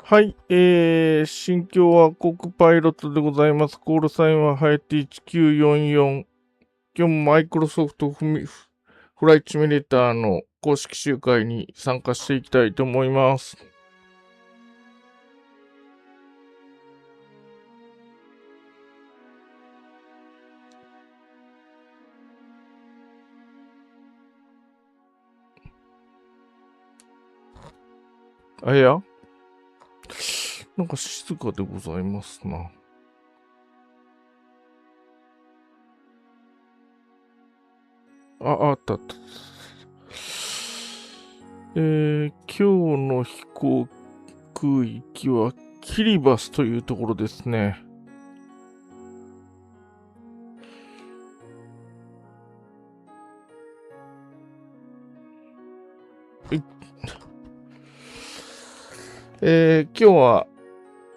はい、心境は航空パイロットでございます。コールサインはハエテ1944。今日もマイクロソフトフライトシミュレーターの公式集会に参加していきたいと思います。あ、いや、なんか静かでございますな。あった。今日の飛行空域はキリバスというところですね。今日は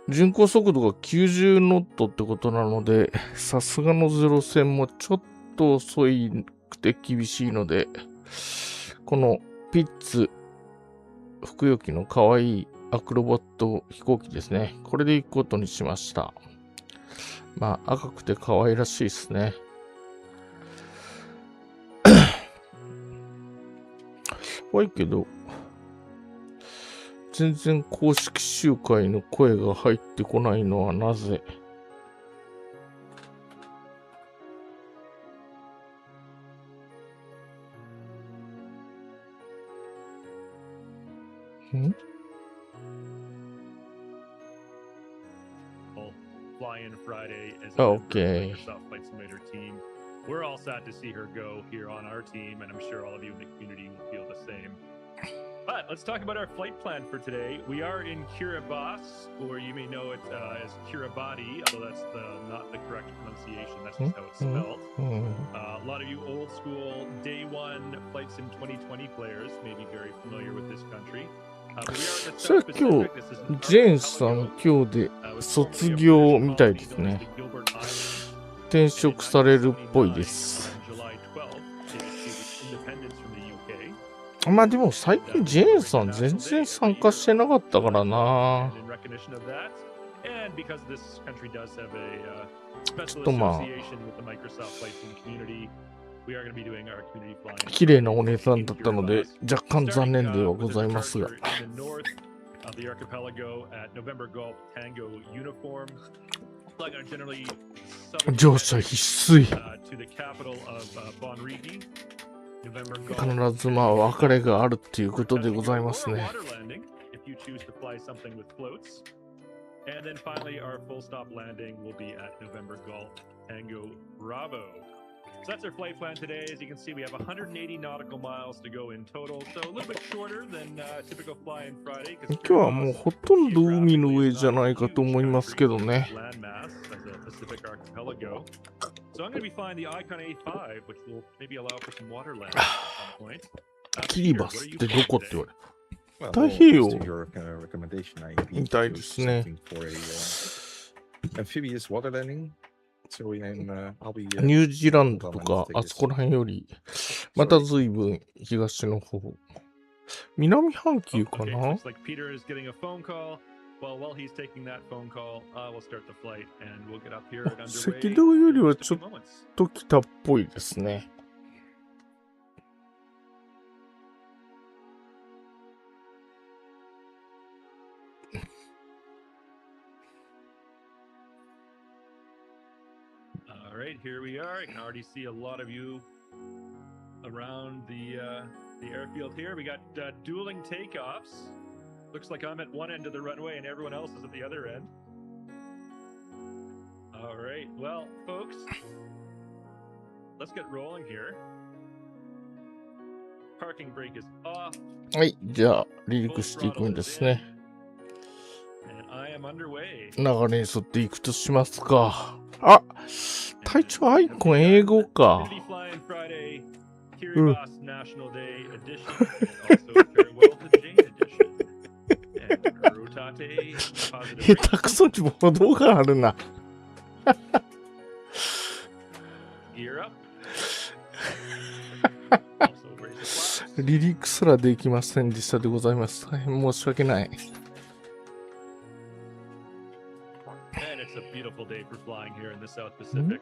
巡航速度が90ノットってことなので、さすがのゼロ戦もちょっと遅くて厳しいので、このピッツ、服用機の可愛いアクロバット飛行機ですね。これで行くことにしました。まあ、赤くて可愛らしいですね。怖いけど、全然公式集会の声が入ってこないのはなぜ？Fly-in Friday as a Okay. Microsoft Flight Simulator team. We're all sad to see her go here on our team, and I'm sure all of you in the community will feel the same. But let's talk about our flight plan for today. We are in Kiribati, or you may know it as Kiribati, although that's not the correct pronunciation. That's just how it's spelled. A lot of you old school day one Flight Sim 2020 players may be very familiar with this country. それは今日、ジェーンさん今日で卒業みたいですね。転職されるっぽいです。まあでも最近ジェーンさん全然参加してなかったからな。ちょっとまあ、綺麗なお姉さんだったので若干残念ではございますが。乗車必須。必ずまあ別れがあるっていうことでございますね。And then finally, our full stop landing will be at November Golf Tango Bravo. So that's our flight plan today. As you can see, we have 180 nautical miles to go in total. So a little bit shorter than typical fly-in Friday. 今日はもうほとんど海の上じゃないかと思いますけどね。So I'm going to be flying the Icon A5, which will maybe allow for some water landing at some point. キリバスってどこって言われた？太平洋みたいですね。ニュージーランドとかあそこら辺よりまた随分東の方。南半球かな？赤道よりはちょっと北っぽいですね。All right, here we are. I can already see a lot of you around the airfield here. We got dueling takeoffs. Looks like I'm at one end of the runway and everyone else is at the other end. All right, well, folks, let's get rolling here. Parking brake is off. はい、じゃあ離陸していくんですね。流れに沿っていくとしますか。あ、隊長アイコン英語か。うん。下手くそにも程があるな。離陸すらできませんでしたでございます。大変申し訳ない。It's a beautiful day for flying here in the South Pacific.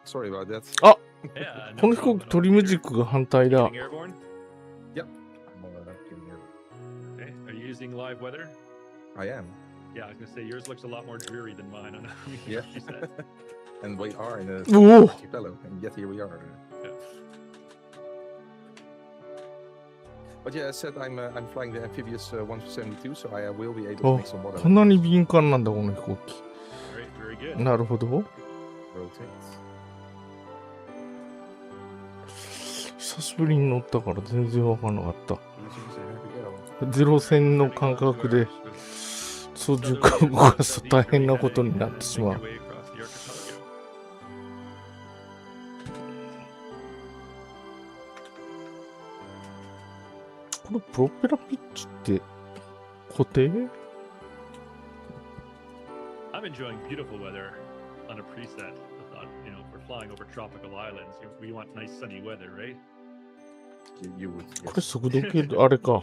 Sorry about that. あ、 Yeah, こ no の飛行 problem 機 at ト all. リム You're 軸が反対だ。 getting airborne? Yep. I'm getting airborne. Okay. Are you using live weather? I am. Yeah, I was gonna say yours looks a lot more dreary than mine. I know Yeah. she said. And we are in a おお archipelago, and yet here we are. Yeah. But yeah, as said, I'm flying the amphibious 172, so I will be able to あ make some water. こんなに敏感なんだ、この飛行機。 All right, very good. なるほど。 Rotate. 久しぶりに乗ったから全然わからなかった。 Easy, so here we go. ゼロ戦の感覚で操縦桿を動かすと大変なことになってしまう。このプロペラピッチって固定？ I'm enjoying beautiful weather on a preset. I thought, you know, if we're flying over tropical islands, we want nice sunny weather, right? You would. これ Yes. 速度計あれか。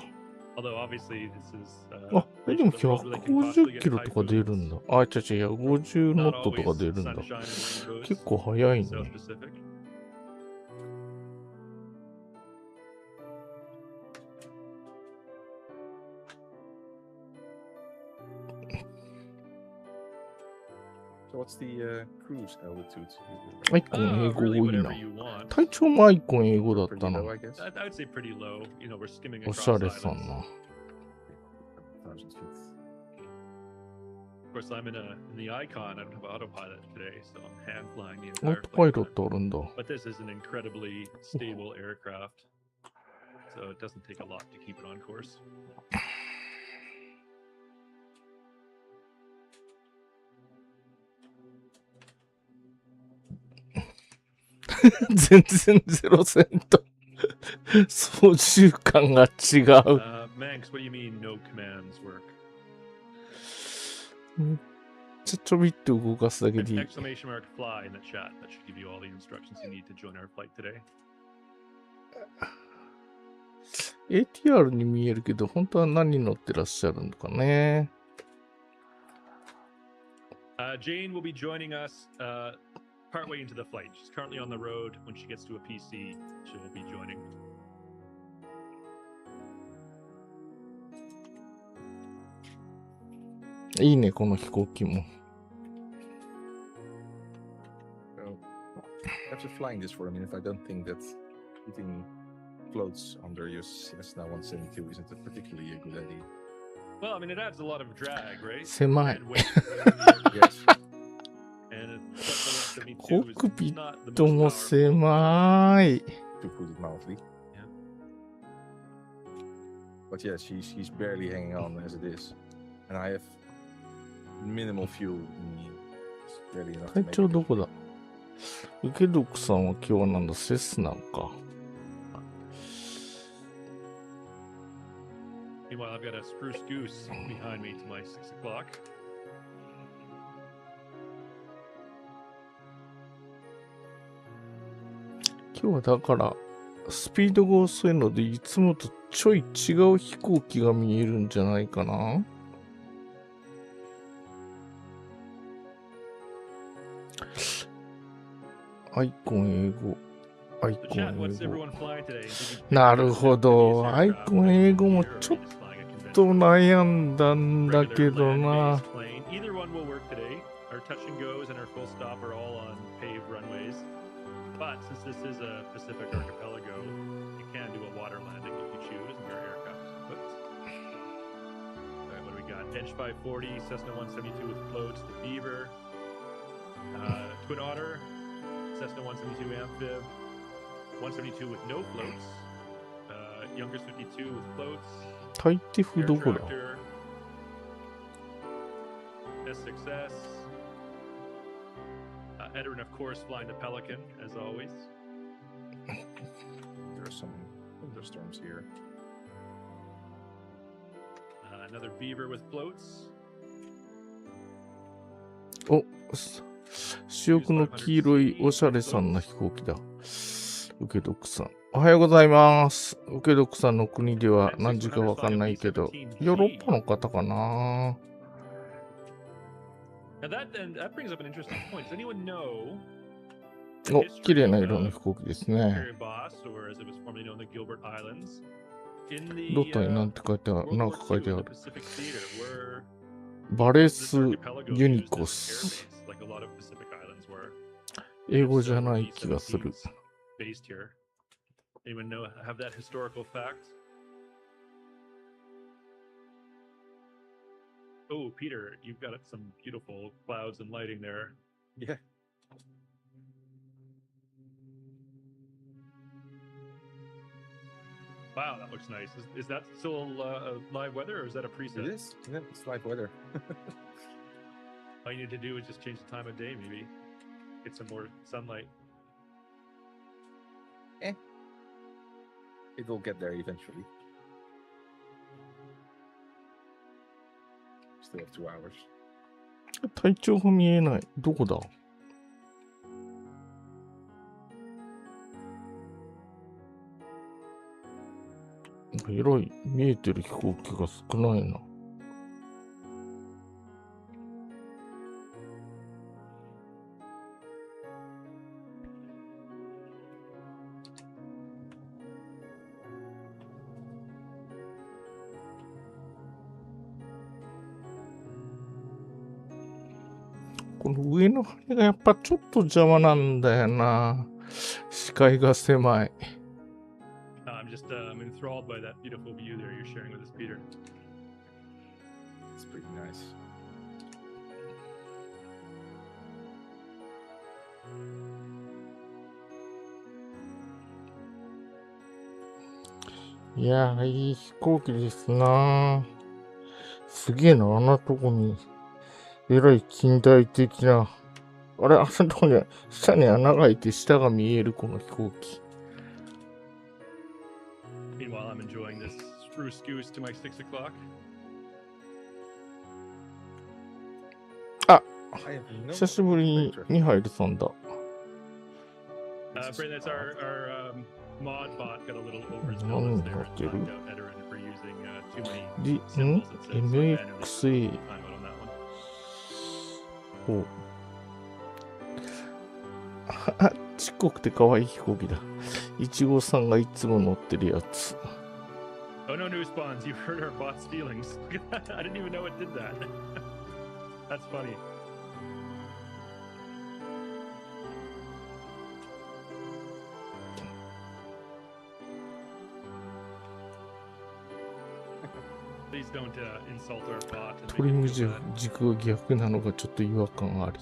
Although obviously this is あ、でも region of the world where they can 150 possibly キ get ロとか出る typhoons. んだ。あ、違う違う、50ノ Not ットとか always 出るんだ。 sunshine and rainbows 結構速い in the South ね。 Pacific. So what's the cruise altitude? アイコン Uh, 英語 really 多い whatever な。 you want. 体調もアイコン英語だっ Pretty た low, な。 I guess. I would say pretty low. You know, we're skimming お across しゃれさん islands. な。 1000 feet. Of course, I'm in the Icon. I don't have autopilot today, so I'm hand flying the オー entire トパイ flight ロッ time. トあるんだ。 But this is an incredibly stable aircraft, so it doesn't take a lot to keep it on course. 全然ゼロ戦と操縦感が違う。 Manx, what do you mean no commands work? ちょびっと動かすだけでいい。 Exclamation mark fly in the chat. That should give you all the instructions you need to join our flight today. ATR に見えるけど、本当は何乗ってらっしゃるのかね。Jane will be joining us partway into the flight. She's currently on the road. When she gets to a PC, she'll be joining. いいね、この飛行機も。 So, after flying this for a minute, I don't think that putting floats under your Cessna 172 isn't a particularly a good idea. Well, I mean, it adds a lot of drag, right? 狭い。 And weight. Yes. And Cessna 172コック is ピッ not the ト most も powerful. 狭い。 To put it mildly. But yeah, she's barely hanging on as it is. And I have minimal fuel in me. It's barely enough to 体 make 調 it. どこだ？受け毒さんは今日はなんだ、セスナンか。 Meanwhile, I've got a spruce goose behind me to my 6 o'clock. 今日はだからスピードが遅いのでいつもとちょい違う飛行機が見えるんじゃないかな。アイコン英語。アイ So コ chat, ン what's 英語。 everyone flying today? Did you- なるほど。アイコン英語もちょっと悩んだんだけどな。 Either one will work today. Our touch and goes and our full stop are all on paved runways. But since this is a Pacific archipelago, you can do a water landing if you choose, and your aircraft is equipped. All right, what do we got? Edge 540, Cessna 172 with floats, the Beaver, Twin Otter, Cessna 172 Amphib, 172 with no floats, Youngers 52 with floats, タイティフ Air どこだ？ Tractor, S6S, Edarin, of course, flying the Pelican, as always. There are some thunderstorms here. Another Beaver with floats. お、主翼の黄色いおしゃれさんな飛行機だ。受け毒さん。おはようございます。受け毒さんの国では何時かわかんないけど、ヨーロッパの方かな。And that brings up an interesting point. Does anyone know お、綺麗な色の飛行機ですね。 Kiribati, or as it was formerly known, the Gilbert Islands? In ど the っかになんて書いてある、 World なん War か書い II てあ in る。 the Pacific Theater, were バレ this ス archipelago ユニ used コ as ス。 air base, like a lot of Pacific islands were? 英 If 語じゃ so, な were い気がする。 B-17s based here? Anyone know, have that historical fact? Oh, Peter, you've got some beautiful clouds and lighting there. Yeah. Wow, that looks nice. Is that still live weather, or is that a preset? It is. Yeah, it's live weather. All you need to do is just change the time of day, maybe. Get some more sunlight. It will get there eventually. Still have 2 hours. 体調が見えない。どこだ？えらい見えてる飛行機が少ないな。この上の羽がやっぱちょっと邪魔なんだよな。視界が狭い。I'm just I'm enthralled by that beautiful view there you're sharing with us, Peter. It's pretty nice. いやー、いい飛行機ですな。すげえな、あんなとこに。えらい近代的な。あれ、あそこに、下に穴が開いて下が見えるこの飛行機。Meanwhile, I'm enjoying this spruce goose to my 6 o'clock. あ、 I have no 久しぶりにミハイルさんだ。Brandon, that's our mod bot got a little overzealous 何 there が and 出る knocked out Ederin for using too many ん symbols and said so randomly. ?MXA。 Time out on that one. ほう。あ、ちっこくて可愛い飛行機だ。いちごさんがいつも乗ってるやつ。 Oh no, new spawns! You hurt our bot's feelings. Look at that! I didn't even know it did that. That's funny. Please don't insult our bot. And トリ make ム it feel 軸 bad. が逆なのがちょっと違和感あり。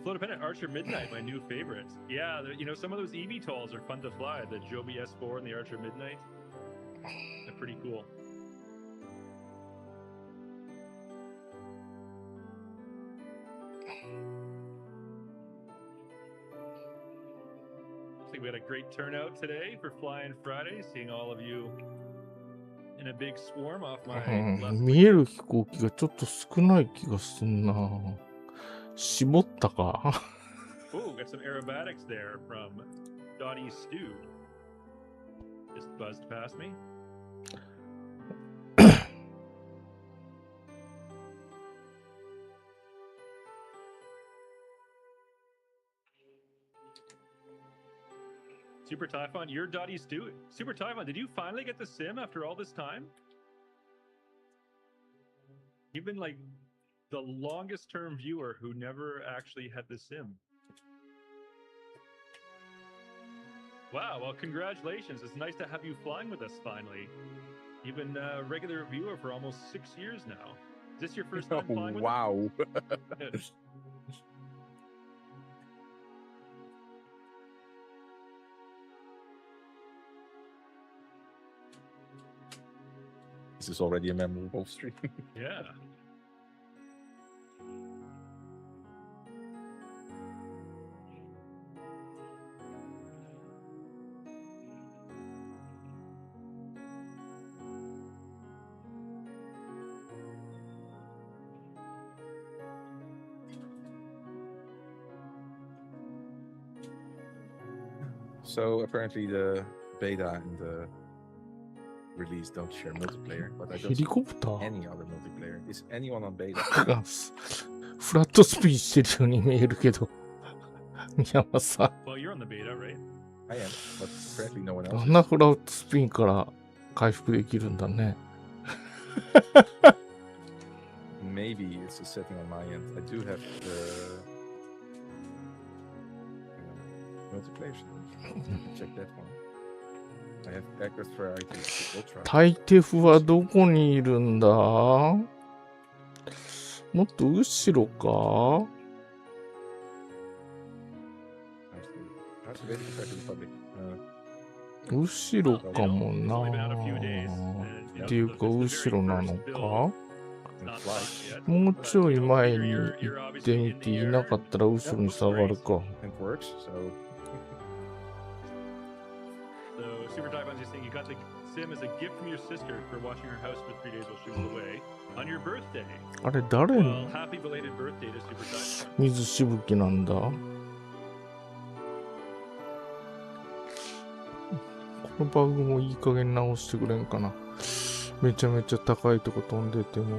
Flow Dependent Archer Midnight, my new favorite. Yeah, you know, some of those eVTOLs are fun to fly. The Joby S4 and the Archer Midnight. They're pretty cool. Looks like we had a great turnout today for Flying Friday. Seeing all of you in a big swarm off my うん、 left. 見える飛行機がちょっと少ない気がすんな。絞ったか Oh, got some aerobatics there from Dottie Stew. Just buzzed past me. Super Typhon, you're Dottie Stew. Super Typhon, did you finally get the sim after all this time? You've been like the longest term viewer who never actually had the sim. Wow, well, congratulations. It's nice to have you flying with us finally. You've been a regular viewer for almost 6 years now. Is this your first time flying with Wow. us? This is already a memorable stream. Yeah. So apparently the beta and the release don't share multiplayer, but I ヘ don't リ see コプター any other multiplayer. Is anyone on beta? がフラットスピンしてるように見えるけど。宮間さ Well, you're on the beta, right? I am, but apparently no one ん。 else あんな is. フラットスピンから回復できるんだね。Maybe it's a setting on my end. I do have the multiplayer. Check that one. I have Aircraft Variety Ultra. タイテフはどこにいるんだ？もっと後ろか？ How's the beta compared to the public? 後ろかも It's な。 only been out a few days. And, you っ know, ていう the か、 very 後ろなの first build, か？ and not flight much yet. もうちょい But, you know, 前に Peter, 行 you're って obviously み in て the いな air. かったら後ろに下がるか。 and works. So So Super Dive is saying you got the sim as a gift from your sister for watching her house for 3 days while she was away on your birthday. あれ、誰 Well, の happy belated birthday to Super Dive. 水しぶきなんだ？このバグもいい加減直してくれんかな。めちゃめちゃ高いとこ飛んでても。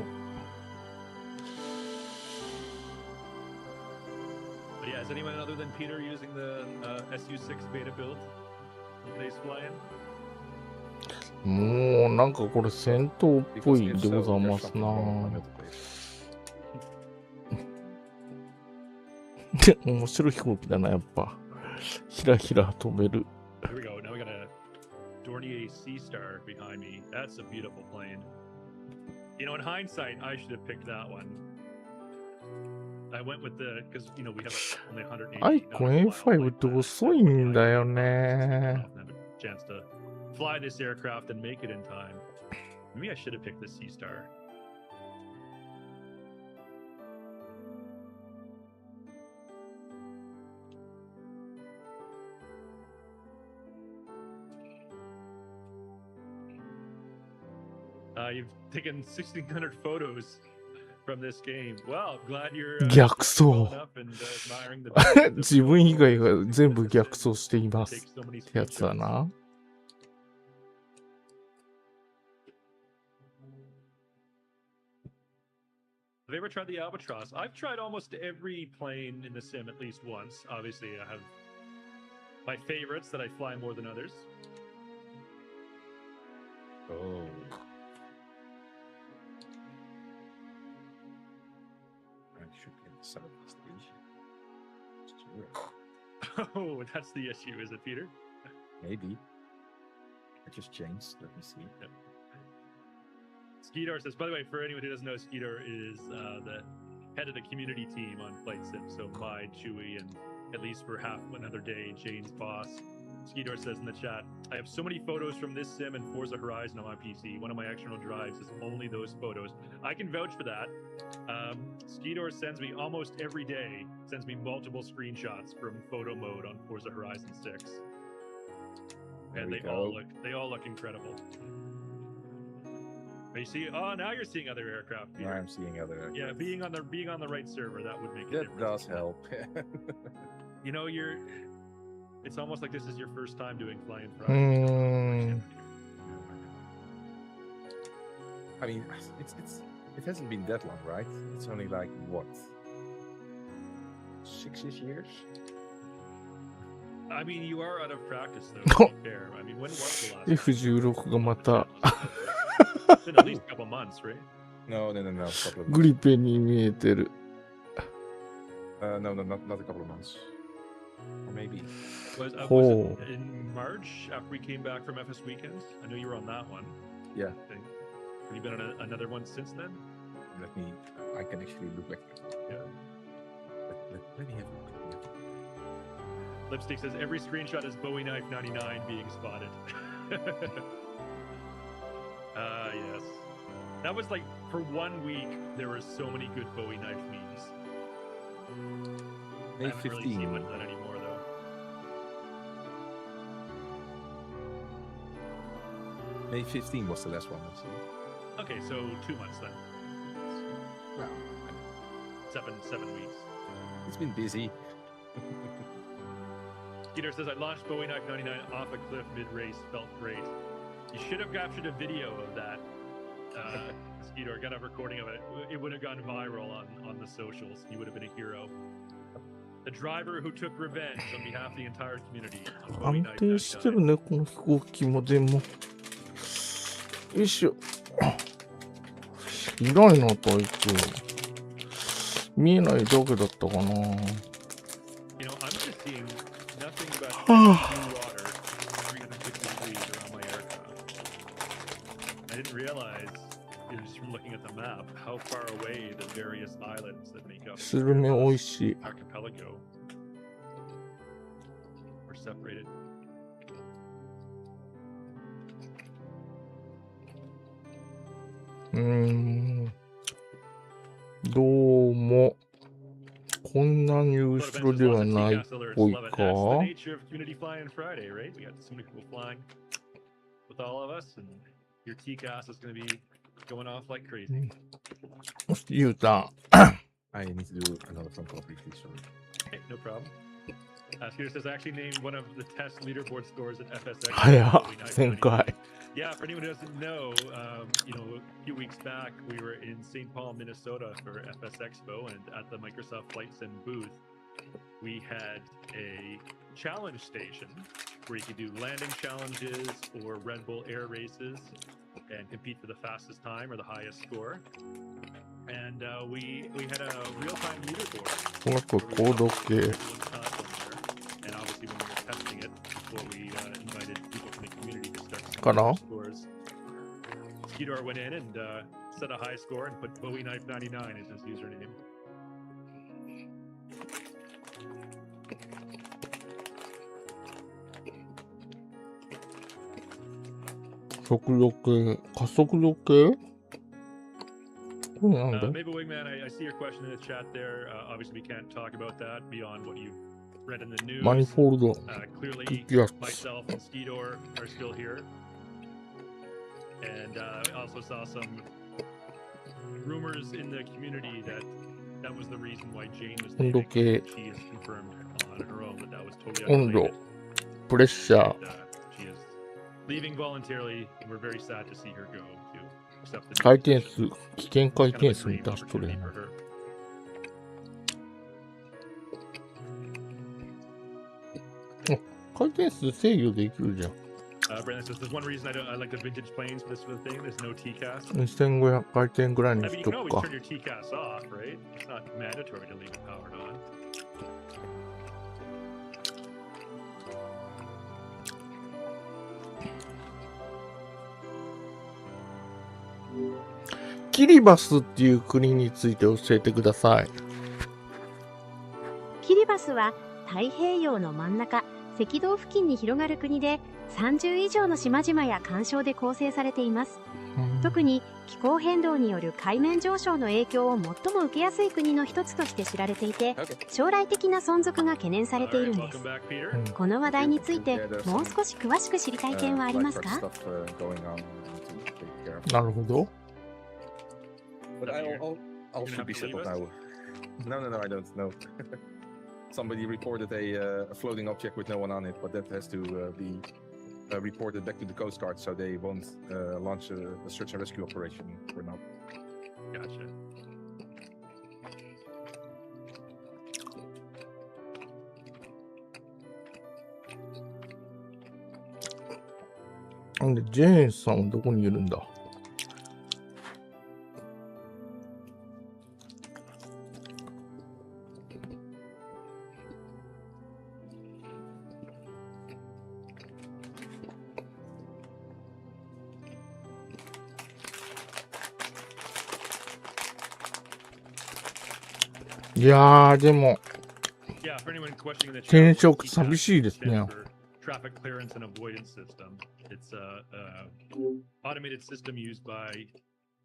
But yeah, is anyone other than Peter using the SU6 beta build in today's fly-in? もうなんかこれ戦闘っぽ because い if でご so, ざいま there's す something な。 wrong with my multiplayer. 面白い飛行機だな、やっぱ。ひらひら飛べる。 Here we go. Now we got a Dornier Sea Star behind me. That's a beautiful plane. You know, in hindsight, I should have picked that one. I went with the because you know we have only 180. アイコン A5 って遅いんだよね。 Chance to fly this aircraft and make it in time. Maybe I should have picked the Sea Star. You've taken 1,600 photos from this game. Well, glad you're 逆 well 走。 enough and admiring the beauty of the 自分以外 build. が全部逆走していま Take す so many ってやつだ screenshots. な。 Have you ever tried the Albatross? I've tried almost every plane in the sim at least once. Obviously, I have my favorites that I fly more than others. Oh. I should get the Southeast Asia. Sure. Oh, that's the issue, is it, Peter? Maybe. I just changed. Let me see. Skeetor says, by the way, for anyone who doesn't know, Skeetor is the head of the community team on Flight Sim. So my Chewy, and at least for half another day, Jane's boss. Skeetor says in the chat, I have so many photos from this sim and Forza Horizon on my PC. One of my external drives is only those photos. I can vouch for that. Skeetor sends me almost every day, sends me multiple screenshots from photo mode on Forza Horizon 6. There And we they all go. look incredible. You see, oh, now you're seeing other aircraft. Now Peter. I'm seeing other. Yeah, being on the right server, that would make a That difference. does help. You know, it's almost like this is your first time doing flying for うーん。 I mean, it hasn't been that long, right? It's only like what, 6-ish years? I mean, you are out of practice, though, to be fair. I mean, when was the last time? F16 がまた It's been at least a couple months, right? No. Couple of グリペンに見えてる。 no, not a couple of months. Or maybe. Was Oh. it in March after we came back from FS Weekends? I know you were on that one. Yeah. I think. Have you been on another one since then? I can actually look back. Yeah. Let me have a look. Lipstick says every screenshot is Bowie Knife 99 being spotted. Yes. That was like, for 1 week, there were so many good Bowie Knife memes. I May haven't really 15. seen much of that anymore, though. May 15 was the last one. I see. Okay, so 2 months then. Well, 7 weeks. it's been busy. Skeeter says, I launched Bowie Knife 99 off a cliff mid-race. Felt great. You should have captured a video of that, Skeeter. Got a recording of it. It would have gone viral on the socials. You would have been a hero. The driver who took revenge on behalf of the entire community. 安定してるね、この飛行機もでも。よいしょ。いないな、タイプ。見えないだけだったかな。You know, I'm just seeing nothing but blue water, 350 degrees around my aircraft. I didn't realize, just from looking at the map, how far away the various islands that make up スルメ美味しい。 archipelago were separated. どうも。こんなに後ろではないっぽいか。 That's the nature of community flying Friday, right? We got so many people flying with all of us, and your TCAS is going to be going off like crazy. ゆうたん。 I need to do another phone call briefly, sorry. Hey, no problem. Skeeter says I actually named one of the test leaderboard scores at FSX. 早っ、1000回。 Yeah, for anyone who doesn't know, you know, a few weeks back we were in St. Paul, Minnesota for FS Expo, and at the Microsoft Flight Sim booth, we had a challenge station where you could do landing challenges or Red Bull air races and compete for the fastest time or the highest score. And we had a real-time leaderboard. この子、高度計。 And obviously when we were testing it before we invited people from the community to start Got on. scores, Skeeter went in and set a high score and put Bowie Knife 99 as his username. 速度計、加速度計これなんだ Maybe Wingman, I see your question in the chat there. Obviously we can't talk about that beyond what you've read in the news. マニフォールド。 Clearly, いや myself and Skeeter are still here. And I also saw some rumors in the community that that was the reason why Jane was leaving. 温度計、 She has confirmed on her own that that was totally 温度 unrelated. プレッシャー。 And, she is leaving voluntarily, and we're very sad to see her go to accept the 回 new 転 position. 数、危険回 Kind of 転 a 数に dream 出しとるや opportunity な for。her. Oh, 回転数制御できるじゃん。 Brandon says there's one reason I like the vintage planes for this sort of thing. There's no TCAS. 2500回転ぐらいに I し mean, you と can く always か turn。your TCAS off, right? It's not mandatory to leave it powered on. Kiribati キリバスっていう国について教えてください。キリバスは太平洋の真ん中、赤道付近に広がる国で30以上の島々や環礁で構成されています。特に気候変動による海面上昇の影響を最も受けやすい国の一つとして知られていて、将来的な存続が懸念されているんです。この話題についてもう少し詳しく知りたい点はありますか？なるほど。 But I'll should be settled now. No, I don't know. Somebody reported a floating object with no one on it, but that has to be reported back to the Coast Guard, so they won't launch a search and rescue operation for now. Gotcha. なんで、ジェーンさんはどこにいるんだ？いやー、でも、 Yeah, for anyone questioning the 転 chat, 職寂しいですね。 stands for Traffic Clearance and Avoidance System. It's a automated system used by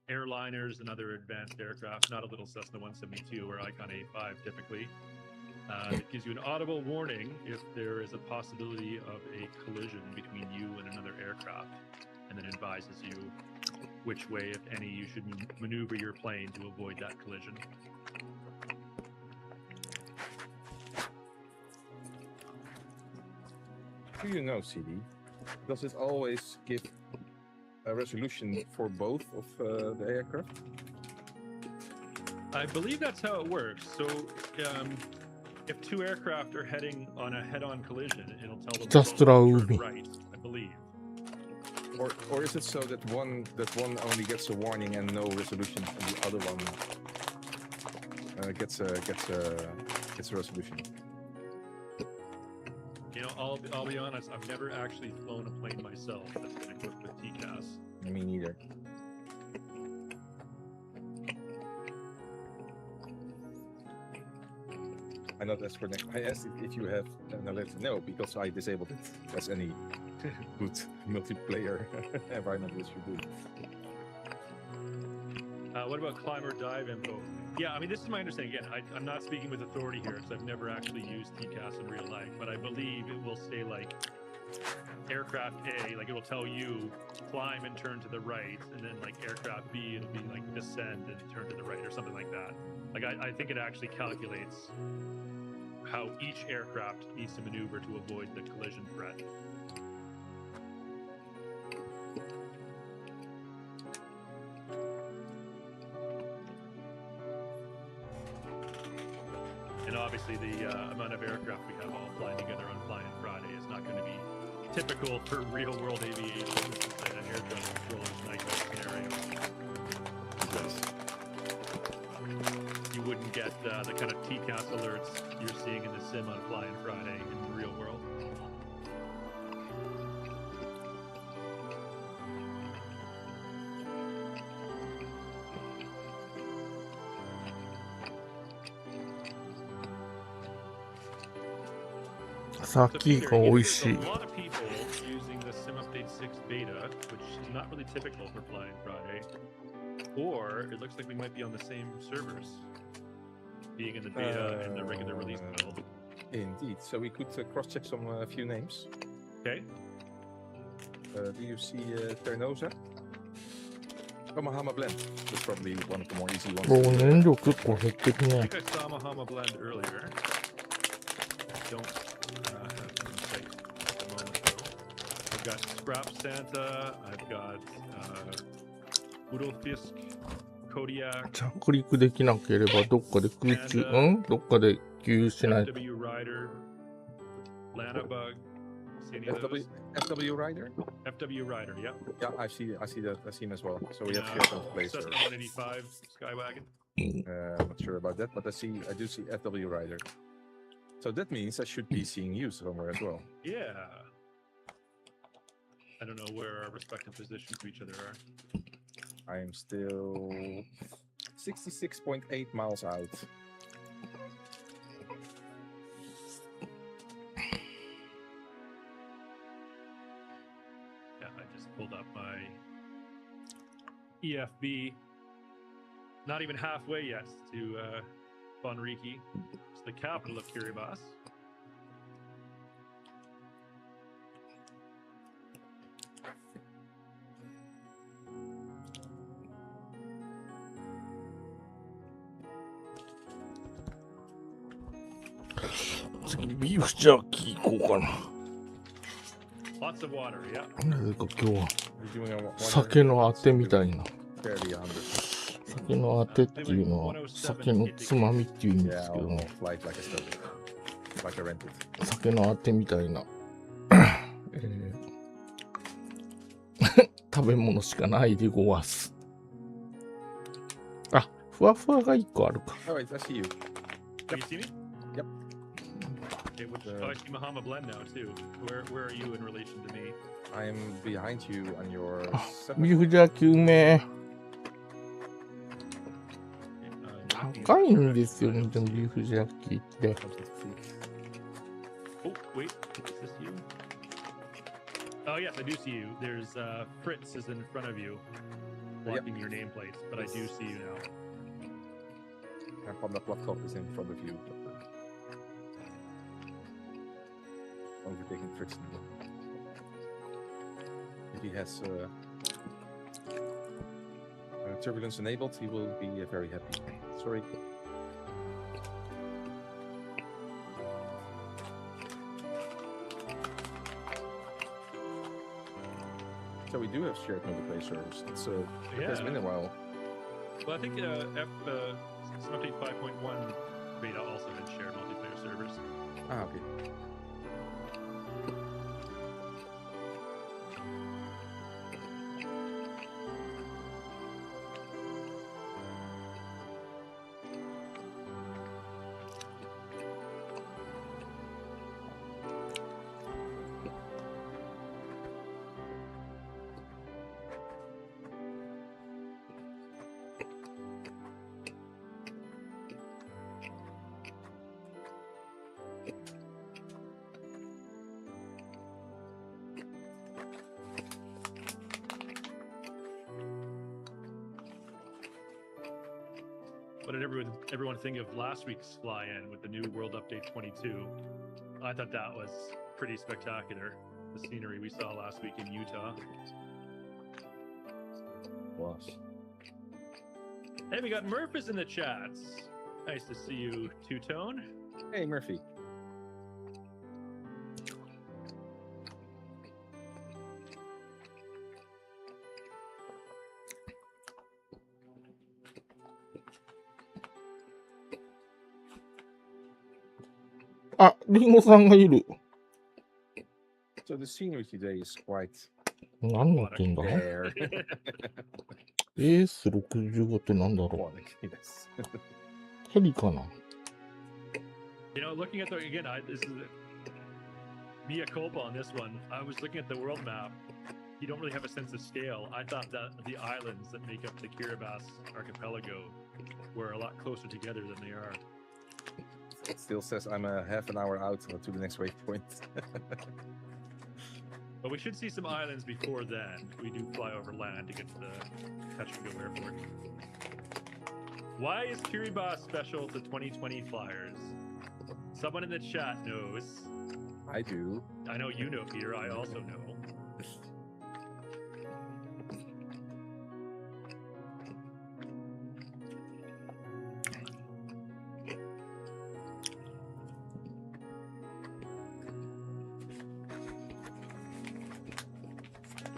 airliners and other advanced aircraft, not a little Cessna 172 or Icon 85 typically. It gives you an audible warning if there is a possibility of a collision between you and another aircraft, and then advises you which way, if any, you should maneuver your plane to avoid that collision. Do you know, CD? Does it always give resolution for both of the aircraft? I believe that's how it works. So, if two aircraft are heading on a head-on collision, it'll tell them Just to turn round. right, I believe. Or is it so that one only gets a warning and no resolution, and the other one gets a resolution? You know, I'll be honest. I've never actually flown a plane myself that's been equipped with TCAS. Me neither. I not asked for next. I asked if you have an alert. No, because I disabled it, as any good multiplayer environmentalist should do. What about climb or dive info? Yeah, I mean, this is my understanding. Again, I'm not speaking with authority here because I've never actually used TCAS in real life, but I believe it will say like aircraft A, like it will tell you climb and turn to the right, and then like aircraft B, it'll be like descend and turn to the right or something like that. Like I think it actually calculates how each aircraft needs to maneuver to avoid the collision threat. And obviously the amount of aircraft we have all flying together on Flying Friday is not going to be typical for real-world aviation. This is an air traffic controller's nightmare scenario. You wouldn't get the kind of TCAS alerts you're seeing in the sim on Flying Friday in the real world. So Peter, が美味し there's い a lot of people using the Sim Update 6 beta, which is not really typical for Flying Friday. Or it looks like we might be on the same servers, being in the beta and the regular release build. Indeed. So we could cross-check some few names. Okay. Do you see Ternosa? Oh, Mahama Blend. That's probably one of the more easy ones. もう燃料結構減ってる I ね think I saw Mahama Blend earlier. I don't have it in sight at the moment, though. I've got Scrap Santa, I've got Udofisk, Kodiak, 着陸できなければどっかで空中どっかで給油しないと FW Rider, Lanabug. See any of those? FW Rider? FW Rider, yeah. Yeah, I see that. I see him as well. So we have here on place. Cessna 185 Skywagon. I'm not sure about that, but I do see FW Rider. So that means I should be seeing you somewhere as well. Yeah. I don't know where our respective positions to each other are. I am still 66.8 miles out. Yeah, I just pulled up my EFB. Not even halfway yet to Bonriki. It's the capital of Kiribati.「次ビーフジャーキー行こうかな」 Lots of water, yeah. なぜか今日は We're doing a酒のあてみたいな fairly 100. 酒のあてっていうのは酒のつまみっていう意味で Yeah, すけど I'll も fly it like a study. Like I rented. 酒のあてみたいな、食べ物しかないでごわす。あ、ふわふわが1個あるか。 Alright, I see you. Oh, you see me? Yep. Okay, I see Mahama Blend now too. Where are you in relation to me? I'm behind you on your ビーフジャーキーうめえ。高いんですよね、でもビーフジャーキーって。 Oh, wait, is this you? Oh, yes, I do see you. There's Fritz is in front of you, blocking your nameplate, but I do see you now. And Panda Platform is in front of you. Overtaking Fritz. If he has turbulence enabled, he will be very happy. Sorry. So we do have shared multiplayer servers. It's it has been a while. Well, I think Update 5.1 beta also had shared multiplayer servers. Ah, okay. What did everyone think of last week's fly-in with the new World Update 22? I thought that was pretty spectacular. The scenery we saw last week in Utah. Was. Hey, we got Murphys in the chats. Nice to see you, Two-Tone. Hey, Murphy. Ah, リンゴさんがいる。 So the scenery today is quite 何の件だ rare. ?AS65 ってなんだろ Yes. うヘリかな You know, looking at this is mea culpa on this one. I was looking at the world map. You don't really have a sense of scale. I thought that the islands that make up the Kiribati archipelago were a lot closer together than they are. It still says I'm a half an hour out to the next waypoint. But we should see some islands before then. We do fly over land to get to the touch and go airport. Why is Kiribati special to 2020 flyers? Someone in the chat knows. I do. I know you know, Peter. I also know.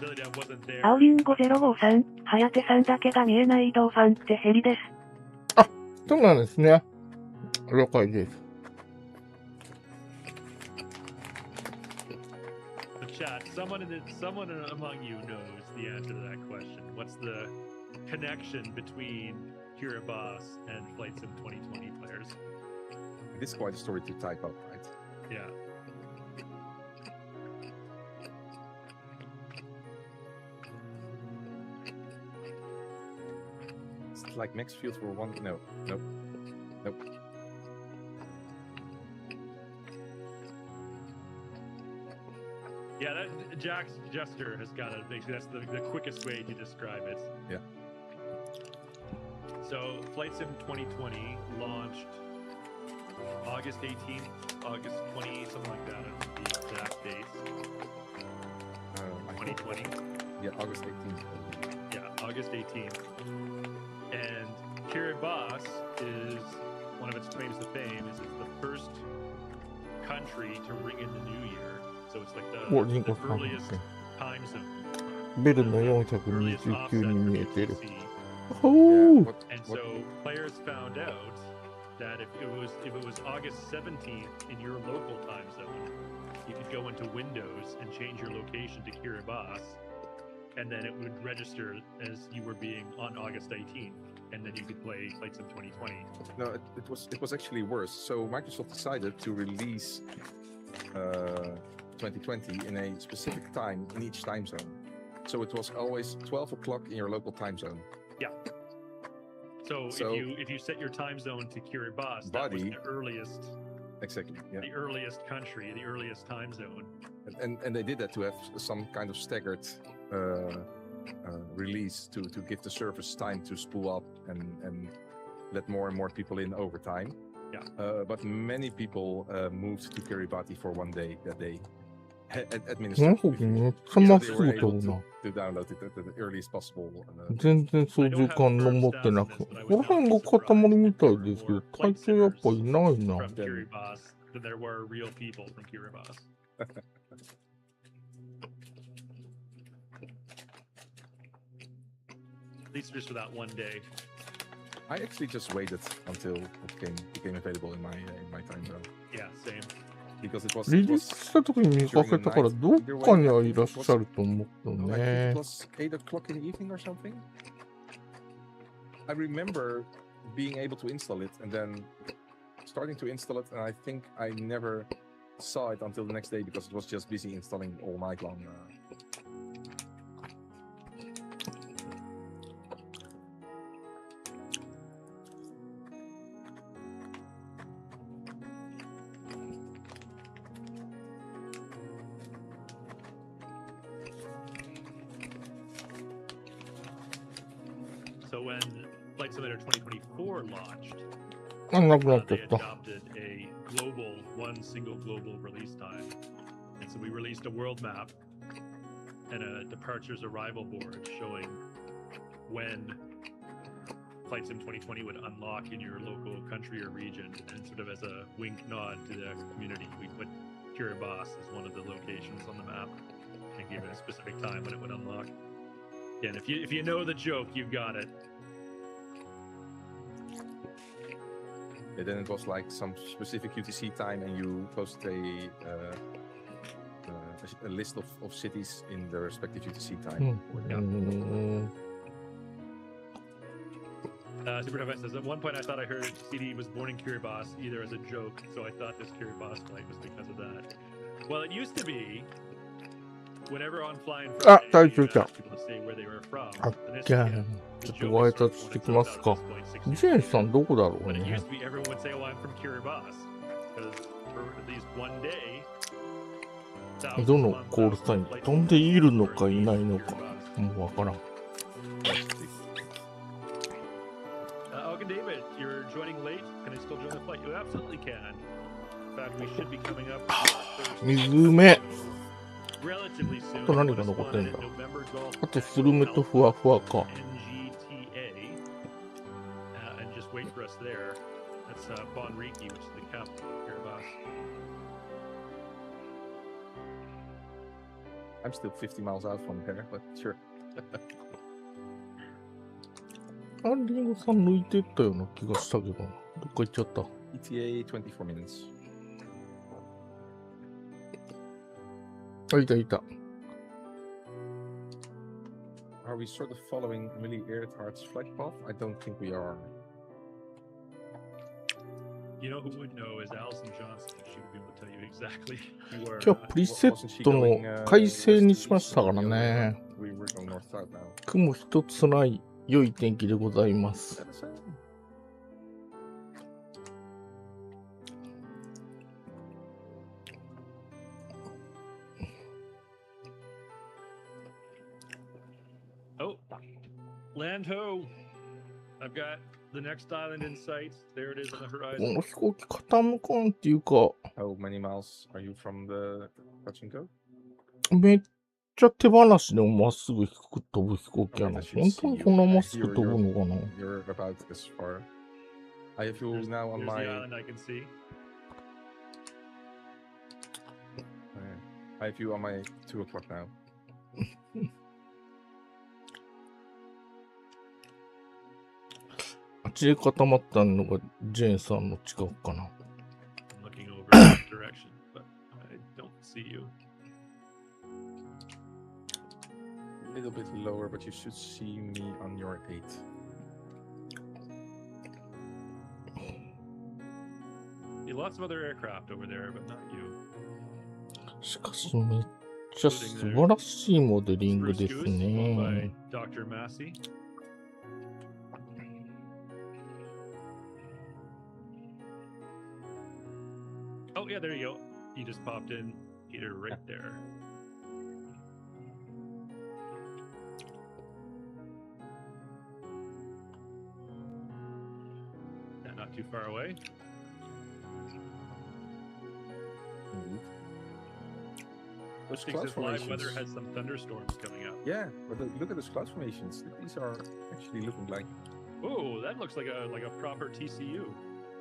Really, that wasn't there. 青リンゴ053、はやてさんだけが見えない移動ファンってヘリです。そうなんですね。了解です。The chat. Someone among you knows the answer to that question. What's the connection between Kiribati and Flight Sim 2020 players? It is quite a story to type up, right? Yeah. It's like max field for one. No, nope, nope. Yeah, that Jack's Jester has got it. Basically, that's the quickest way to describe it. Yeah. So, Flight Sim 2020 launched August 18th, August 20, something like that. I don't know the exact dates. 2020. Yeah, August 18th. Yeah, August 18th. And Kiribati is one of its claims to fame is it's the first country to ring in the new year. So it's like the earliest time zone. ベルの429に見えてる。 Yeah, ほう And so players found out that if it was August 17th in your local time zone, you could go into Windows and change your location to Kiribati, and then it would register as you were being on August 18th, and then you could play Flight Sim 2020. No, it was actually worse. So Microsoft decided to release 2020 in a specific time in each time zone. So it was always 12 o'clock in your local time zone. Yeah. So if you set your time zone to Kiribati, that was the earliest. Exactly. Yeah. The earliest country, the earliest time zone. And they did that to have some kind of staggered release to give the service time to spool up and let more and more people in over time. Yeah. But many people moved to Kiribati for one day that day. なんか Administratively. めっちゃまっす They ぐ were 飛 able ぶな。 to download it at the earliest possible. 全然操縦桿の持ってなく。この辺が塊みたいですけど、体型やっぱいないな。 From Kiribati than there were real people from Kiribati. At least just for that one day. I actually just waited until it became available in my time zone. Yeah, same. Because it was リリースした時に見かけたから、どっかにはいらっしゃると思ったね。I think it was 8 o'clock in the evening or something. I remember being able to install it and then starting to install it, and I think I never saw it until the next day because it was just busy installing all night long. So when Flight Simulator 2024 launched, あ、なくなっちゃ they った。 adopted a one single global release time. And so we released a world map and a departures arrival board showing when Flight Sim 2020 would unlock in your local country or region. And sort of as a wink nod to the community, we put Kiribati as one of the locations on the map and gave it a specific time when it would unlock. Yeah, and if you know the joke, you got it. And then it was like some specific UTC time, and you posted a list of cities in the respective UTC time. Super Defense says, at one point I thought I heard CD was born in Kiribati either as a joke, so I thought this Kiribati flight was because of that. Well, it used to be, whenever on Flying Friday, you asked people to say where they were from. And this, じゃあ、 yeah, ちょ the っと joke ご挨 is sort 拶 of してき when ま it's す out か。 at this point, ジェーンさんどこだろう But it ね used。to be everyone would say, oh, I'm from Kiribati. Because for at least one day, どのコールサイン飛んでいるのかいないのか。もうわからん。Okay, David, you're joining late. Can I still join the flight? You absolutely can. In fact, we should be coming up 水目。 relatively soon. あと何が残ってんだ。あとスルメとふわふわか。NGTA. And just wait for us there. That's Bonriki, which is the capital of Kiribati. I'm still 50 miles out from there, but sure. あ、リンゴさん抜いてったような気がしたけどな。どっか行っちゃった。ETA 24 minutes. あ、いたいた。Are we sort of following Millie Earhart's flight path? I don't think we are. You know who would know is Alison Johnson. She would be able to tell you exactly where. 今日プリセットの改正にしましたからね。 We were going north-south now. 雲一つない良い天気でございます。Oh, land ho! I've got the next island in sight. There it is on the こ horizon. の飛行機傾かんっていうか、 How many miles are you from the touch and go? めっちゃ手放しでもまっすぐ低く飛ぶ飛行機やな。本当にそんなまっすぐ飛ぶのかな。 You're about as far. I have you There's, now on there's my. the island I can see. I have you on my 2 o'clock now. あっちで固まったのがジェーンさんの近くかな。I'm looking over in that direction, but I don't see you. A little bit lower, but you should see me on your 8. See lots of other aircraft over there, but not you. しかしめっちゃ素晴らしいモデリング Bruce です Goose, ね。 by Dr. Massey. Oh yeah, there you go. You just popped in. Peter, right there. Yeah, not too far away. Indeed. Those Thinks cloud this live formations. weather has some thunderstorms coming up. Yeah, but look at those cloud formations. These are actually looking like. Oh, that looks like a proper TCU.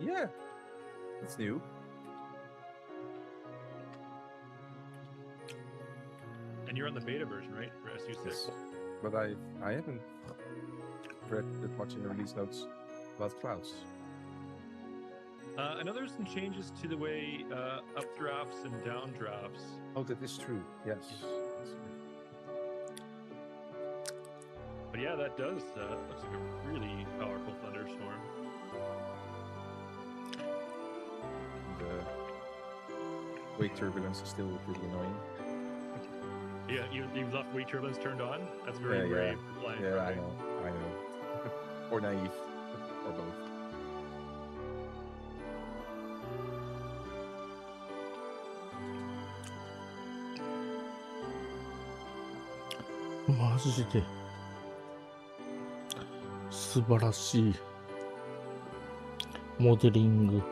Yeah, it's new. And you're on the beta version, right? For SU6. Yes. But I haven't read that much in the release notes about clouds. I know there's some changes to the way updrafts and downdrafts. Oh, that is true. Yes. But yeah, that does looks like a really powerful thunderstorm. The wake turbulence is still pretty annoying. Yeah, you've left wake turbulence turned on? That's very brave. Yeah, I know. Or naive, or both. マジで素晴らしいモデリング。All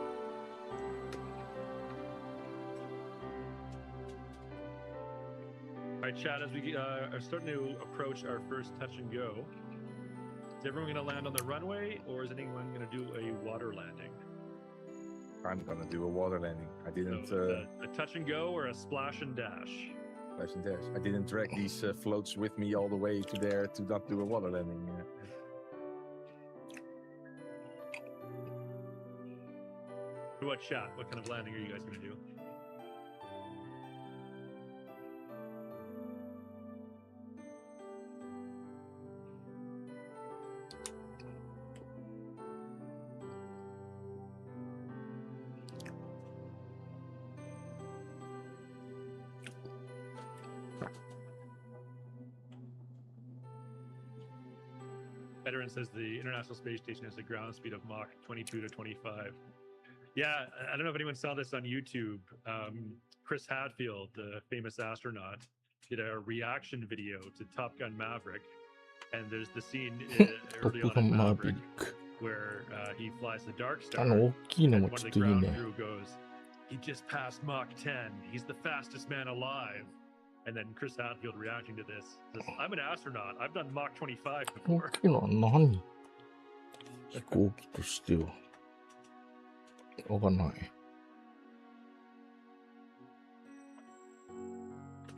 right, chat, as we are starting to approach our first touch and go, is everyone going to land on the runway, or is anyone going to do a water landing? I'm gonna do a water landing. I didn't. So a touch and go or a splash and dash? Splash and dash. I didn't drag these floats with me all the way to there to not do a water landing. What chat? What kind of landing are you guys going to do? Veteran says the International Space Station has a ground speed of Mach 22 to 25. Yeah, I don't know if anyone saw this on YouTube. Chris Hadfield, the famous astronaut, did a reaction video to Top Gun Maverick. And there's the scene early on in Maverick where he flies the Dark Star. And one of the ground crew goes, he just passed Mach 10. He's the fastest man alive. And then Chris Hadfield reacting to this says, I'm an astronaut. I've done Mach 25 before. 大きいのは何？飛行機としては。わかんない。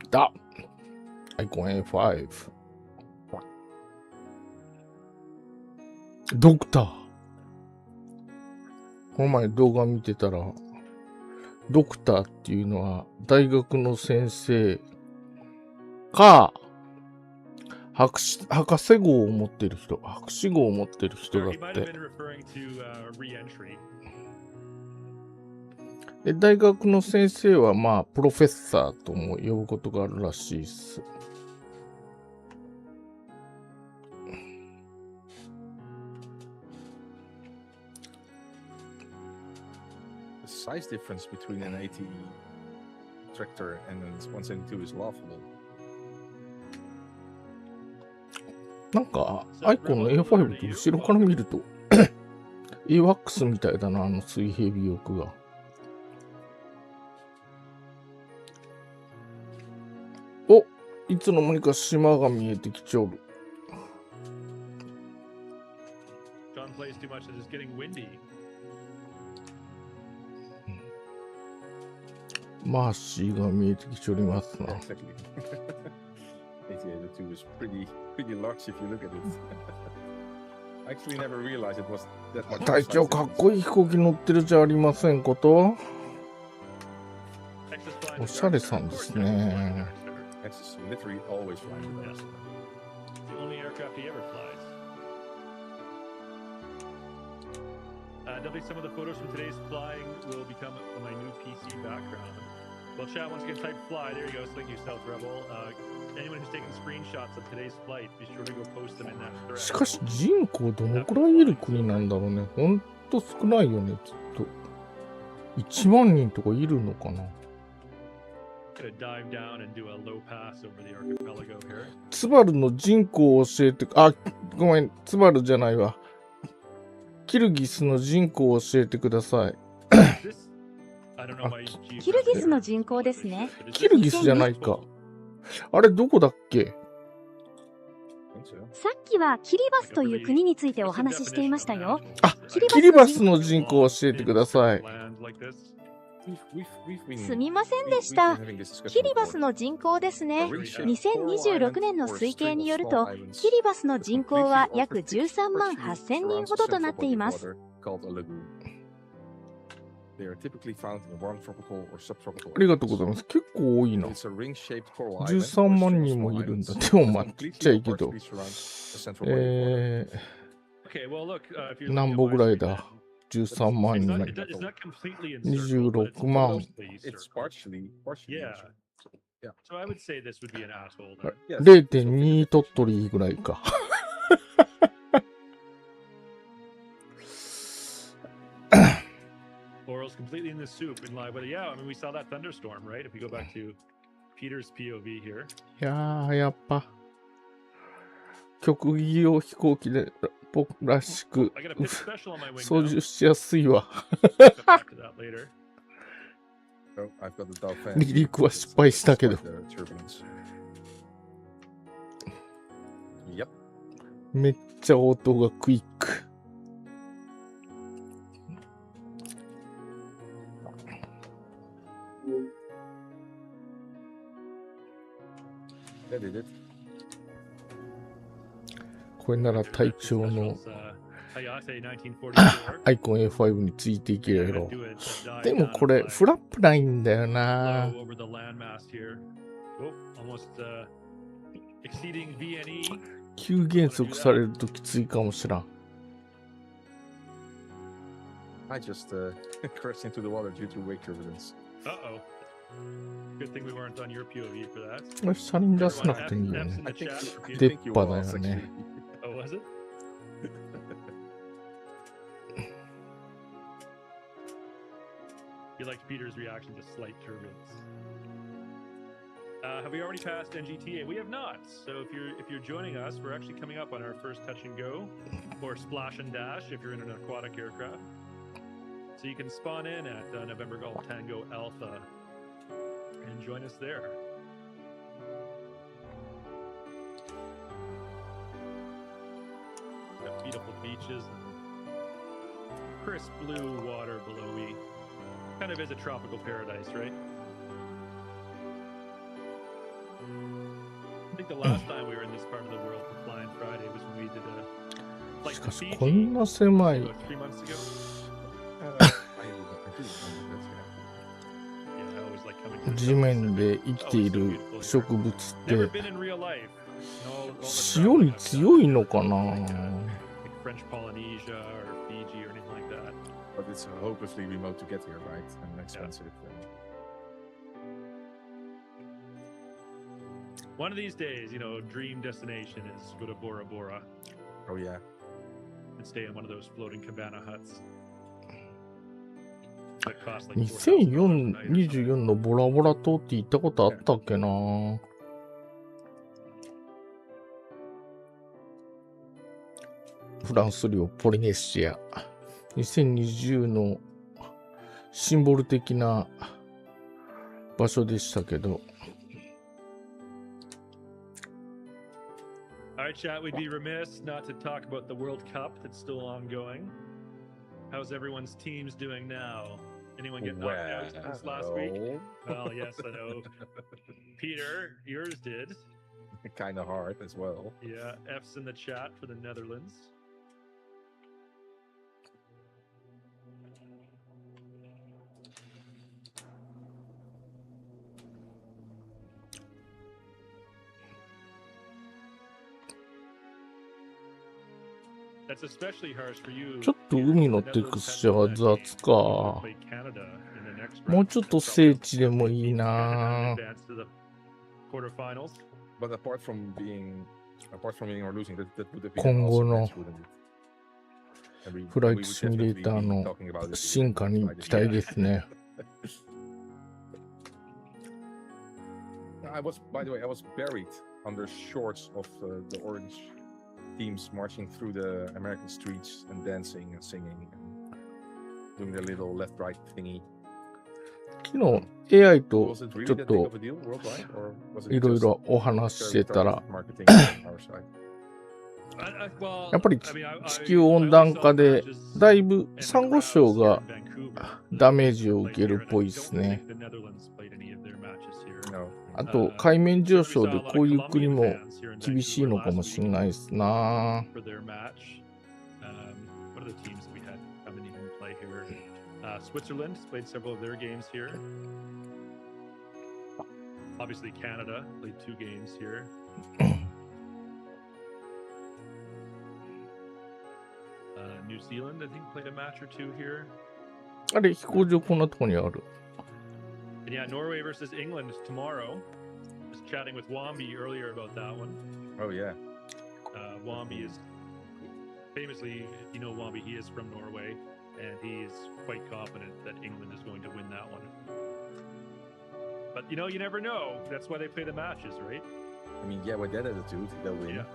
だ！アイコン A5。ドクター。この前動画見てたら、ドクターっていうのは大学の先生か、博士号を持ってる人、博士号を持ってる人だって。で、大学の先生はまあ、プロフェッサーとも呼ぶことがあるらしいです。The size difference between an 80 tractor and a 172 is laughable. なんか、アイコンの A5 って後ろから見ると、AWACS みたいだな、あの水平尾翼が。お、いつの間にか島が見えてきちょる。マーシーが見えてきちょりますな。8802 is pretty large if you look at it. I actually never realized it was that much. 隊長かっこいい飛行機乗ってるじゃありませんこと。おしゃれさんですね。It's literally always flying with us. The only aircraft he ever flies. Definitely some of the photos from today's flying will become on my new PC background. Well, chat, once again, type fly. There you go. Thank you, South Rebel. Anyone who's taking screenshots of today's flight, be sure to go post them in that thread. しかし人口どのくらいいる国なんだろうね。ほんと少ないよね、きっと。1万人とかいるのかな。ツバルの人口を教えて、あ、ごめん、ツバルじゃないわ。キルギスの人口を教えてください。キルギスの人口ですね。キルギスじゃないか。あれ、どこだっけ？さっきはキリバスという国についてお話ししていましたよ。あ、キリバスの人口を教えてください。すみませんでした。キリバスの人口ですね。2026年の推計によると、キリバスの人口は約13万8000人ほどとなっています。ありがとうございます。結構多いな。13万人もいるんだ。でもまあ、ちっちゃいけど。何歩ぐらいだ ?13 万人。26万。0.2 鳥取ぐらいか。Oral's completely in the soup in live weather. Yeah, I mean, we saw that thunderstorm, right? If we go back to Peter's POV here. いやー、やっぱ、極技用飛行機で僕らしく操縦しやすいわ。離陸は失敗したけど。めっちゃ音がクイック。これなら隊長のアイコン A5 についていけるやろ。でもこれフラップないんだよな。急減速されるときついかもしらん。I just crashed into the water due to wake turbulence. Good thing we weren't on your POV for that. 車輪出さなくていいよね。出っ歯だよね。Oh, was it? You liked Peter's reaction to slight turbulence. Have we already passed NGTA? We have not. So if you're joining us, we're actually coming up on our first touch and go, or splash and dash if you're in an aquatic aircraft. So you can spawn in at November Golf Tango Alpha and join us there. Got beautiful beaches and crisp blue water below me. Kind of is a tropical paradise, right? I think the last time we were in this part of the world for Flying Friday was when we did a flight to Fiji こんな狭い 3 months ago. Yeah, I always like coming to 地面で生きている植物って塩に強いのかな。 French Polynesia or Fiji or anything like that. But it's hopelessly remote to get here, right? And expensive. One of these days, you know, dream destination is go to Bora Bora. Oh yeah. And stay in one of those floating cabana huts. That cost like 2024のボラボラ島って行ったことあったっけな。フランス領ポリネシア。2020のシンボル的な場所でしたけど。Alright, chat, we'd be remiss not to talk about the World Cup that's still ongoing. How's everyone's teams doing now? Anyone get knocked out since last week? Well, yes, I know. Peter, yours did. Kind of hard as well. Yeah, F's in the chat for the Netherlands. That's especially harsh for you. ちょっと海のテクスチャー雑か。もうちょっと聖地でもいいな。今後のフライトシミュレーターの進化に期待ですね。By the way, I was buried under shorts of the orange teams marching through the American streets and dancing and singing and doing their little left-right thingy. 昨日 AI とちょっといろいろお話ししてたらやっぱり地球温暖化でだいぶサンゴ礁がダメージを受けるっぽいですね。 No. あと海面上昇でこういう国も厳しいのかもしれないですな。 for their match. What are the teams that we had come and even play here? Switzerland played several of their games here. Obviously, Canada played 2 games here. New Zealand, I think, played a match or 2 here. あれ飛行場こんなとこにある。 And yeah, Norway versus England tomorrow. Was chatting with Wombi earlier about that one. Oh yeah. Wombi is famously, if you know Wombi, he is from Norway, and he's quite confident that England is going to win that one. But you know, you never know. That's why they play the matches, right? I mean, yeah, with that attitude, they'll win. Yeah.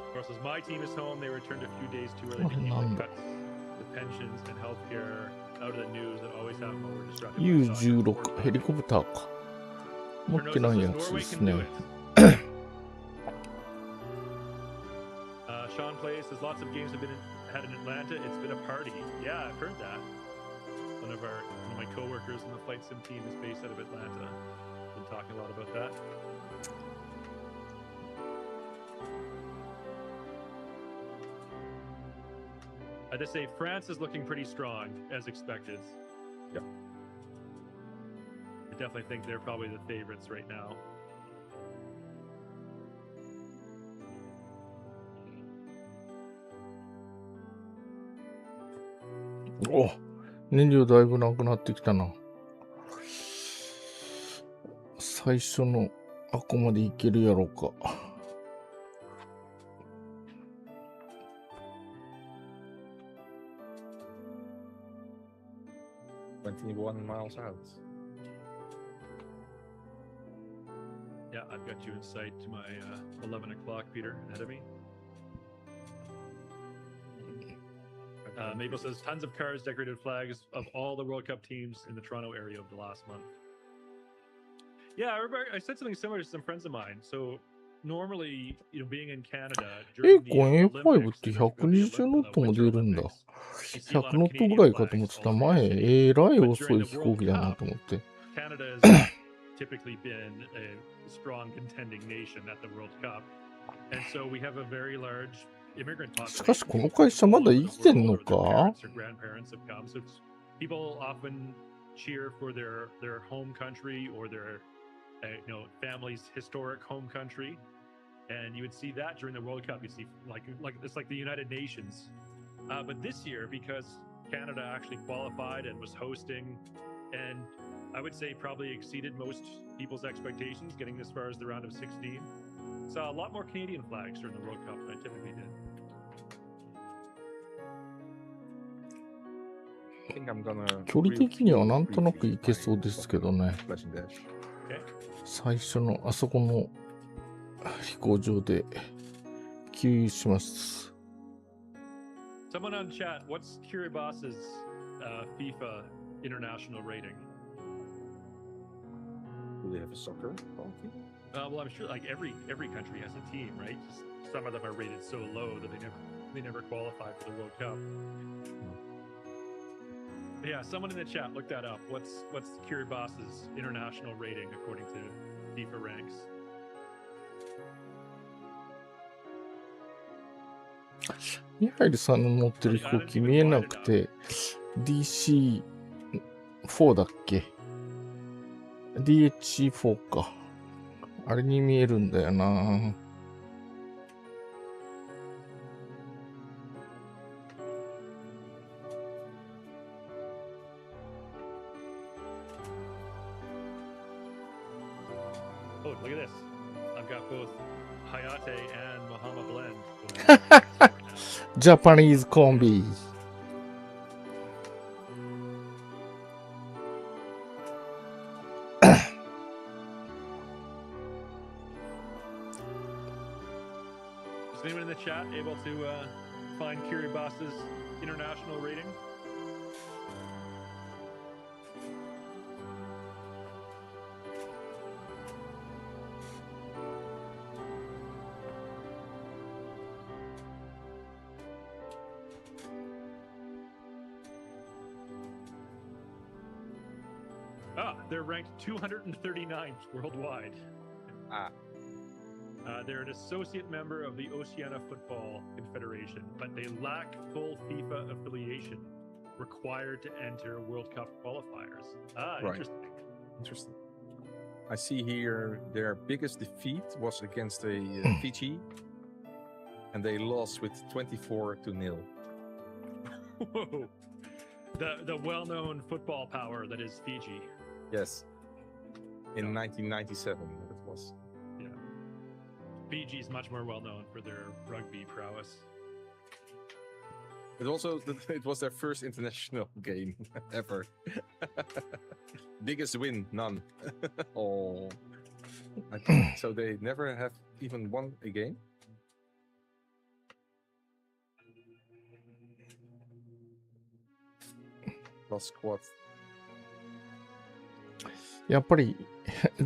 Of course, as my team is home, they returned a few days too early to keep the cuts, the pensions, and healthcare out of the news that always have more destructive. U16 ヘリコプターか。持ってないやつですね。Sean plays says lots of games have been had in Atlanta. It's been a party. Yeah, I've heard that. One of my coworkers in the flight sim team is based out of Atlanta. Been talking a lot about that. I just say France is looking pretty strong as expected. Yep. I definitely think they're probably the favorites right now. お、燃料だいぶなくなってきたな。最初のあこまでいけるやろうか。21 miles out. Yeah, I've got you in sight to my 11 o'clock, Peter, ahead of me. Mabel says tons of cars, decorated flags of all the World Cup teams in the Toronto area over the last month. Yeah, I remember I said something similar to some friends of mine. So normally, you know, being in Canada, during the A5 って Olympics, 120ノットも出るんだ。 you see a lot 100ノ of ットぐ Canadian らいかと思っ flags てた。 all over the 前、 city. えらい But 遅 during い the 飛行 World 機だな Cup, と思って。 Canada has typically been a strong contending nation at the World Cup. And so we have a very large immigrant population. しかしこの会社まだ生きてんのか？ Parents or grandparents have come. So it's, people often cheer for their home country or their you know, family's historic home country. And you would see that during the World Cup. You see like it's like the United Nations. But this year, because Canada actually qualified and was hosting, and I would say probably exceeded most people's expectations, getting as far as the round of 16. Saw a lot more Canadian flags during the World Cup than I typically did. I think I'm gonna 距離的にはなんとなくいけそうですけどね。 Flash and dash. Okay. 最初のあそこの飛行場で給油します。 Someone on chat, what's Kiribati's FIFA international rating? Do they have a soccer team? Well, I'm sure like every country has a team, right? Just some of them are rated so low that they never qualify for the World Cup. But yeah, someone in the chat, look that up. What's Kiribati's international rating according to FIFA ranks? ミハイルさんの乗ってる飛行機見えなくて DC4 だっけ？ DHC4 か。あれに見えるんだよな。Oh, look at this. I've got both Hayate and Bahama Blend. ジャパニーズコンビ。Is anyone in the chat able to find Kiribati's international rating? They're ranked 239th worldwide. They're an associate member of the Oceania Football Confederation, but they lack full FIFA affiliation required to enter World Cup qualifiers. Right. Interesting. I see here their biggest defeat was against Fiji, and they lost with 24-0. Whoa. The well-known football power that is Fiji. Yes. In 1997, it was. Yeah. Fiji's much more well-known for their rugby prowess. It was their first international game ever. Biggest win, none. Oh, so they never have even won a game. Lost squad. やっぱり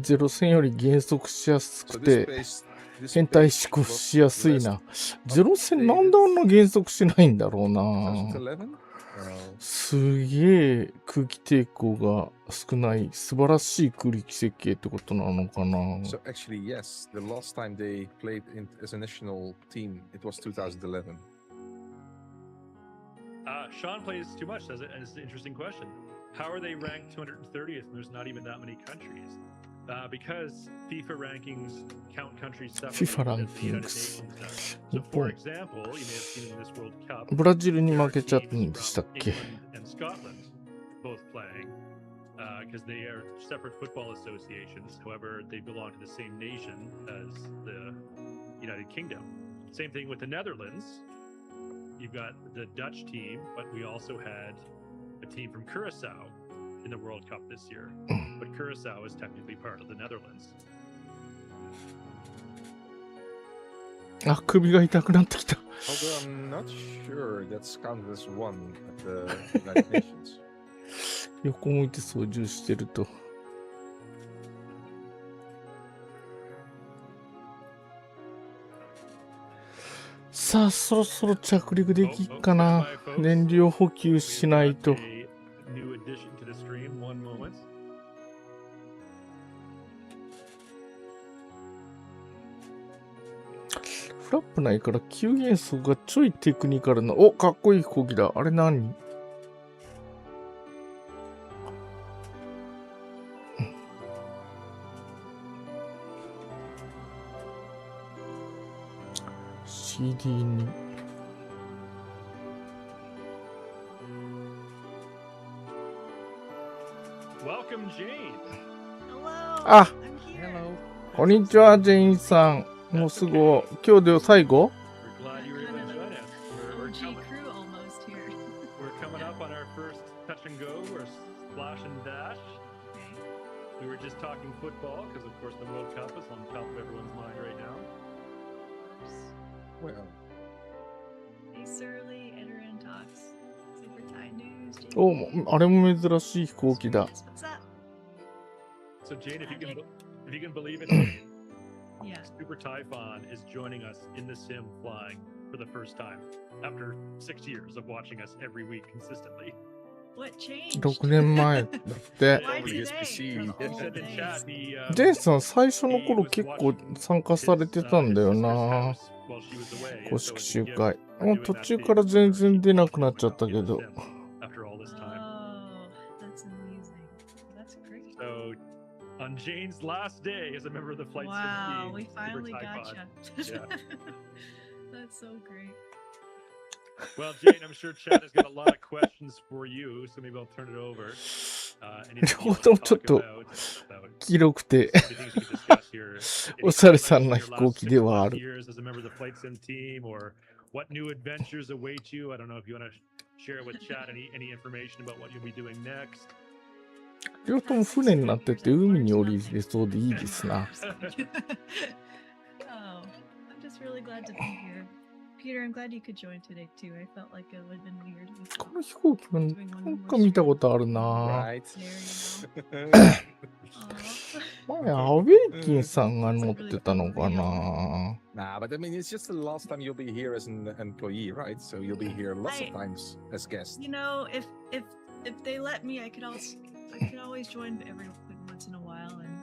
ゼロ戦より減速しやす So く this て base, this 変態 base 思考 was しやすい less な。ゼロ戦なんであんな減速しないんだろうな。 2011? すげえ空気抵抗が少ない素晴らしい空気設計ってことなのかな。 So actually, yes. The last time they played as a national team, it was 2011. Sean plays too much. That's an interesting question. How are they ranked 230th and there's not even that many countries? Because FIFA rankings count countries separately. FIFA as the United rankings. Nations does. So, for example, you may have seen in this World Cup, ブラジルに there are 負けちゃったん teams でした from っけ。 England and Scotland both playing because they are separate football associations. However, they belong to the same nation as the United Kingdom. Same thing with the Netherlands. You've got the Dutch team, but we also had a team from Curacao in the World Cup this year. But Curacao is technically part of the Netherlands. あ、首が痛くなってきた。 Although I'm not sure that's counted as one at the United Nations. 横向いて操縦してると。さあ、そろそろ着陸できっかな。燃料補給しないと。 New addition to the stream. One moment. フラップないから急減速がちょいテクニカルな。お、かっこいい飛行機だ。あれ何？CD に Welcome, Jane. Hello. あ、 I'm here. こんにちは、ジェインさん。もうすぐ、今日で最後？ We're glad you were able to join us. We're OG crew almost here. coming up on our first touch and go. We're splash and dash. We were just talking football because, of course, the World Cup is on top of everyone's mind right now. Well, Hey, Surly, Iteran Talks, Super Thai News. お、あれも珍しい飛行機だ。 What's up? So, Jane, if you can believe it, Yeah. Super Typhon is joining us in the sim flying for the first time after 6 years of watching us every week consistently. What changed? 6年前だって。 Why Probably his today? PC. From He old said in days. chat he, ジェインさん、最初の頃結構参加されてたんだよな。公式集会。もう途中から全然出なくなっちゃったけど。 After all this Oh, time. that's amazing. That's great. So, on Jane's last day as a member of the flight Wow, 17 we finally Super got Typhon. you. That's so great. Well, Jane, I'm sure Chad has got a lot of questions for you, so maybe I'll turn it over. Anything you want to talk about, 黄色くて anything you could discuss here. おしゃれさんな飛行機ではある。 Years as a member of the flight sim team, or what new adventures await you? I don't know if you want to share with Chad any information about what you'll be doing next. 両方とも船になってて海に降りれそうでいいですな。 Oh, I'm just really glad to be here. Peter, I'm glad you could join today too. I felt like it would have been weird. この飛行機もなんか見たことあるな。 right. There you go. Aw. 前、アウェイキンさんが乗ってたのかな。 Nah, but I mean, it's just the last time you'll be here as an employee, right? So you'll be here lots of I- times as guest. You know, if they let me, I could also I can always join every once in a while and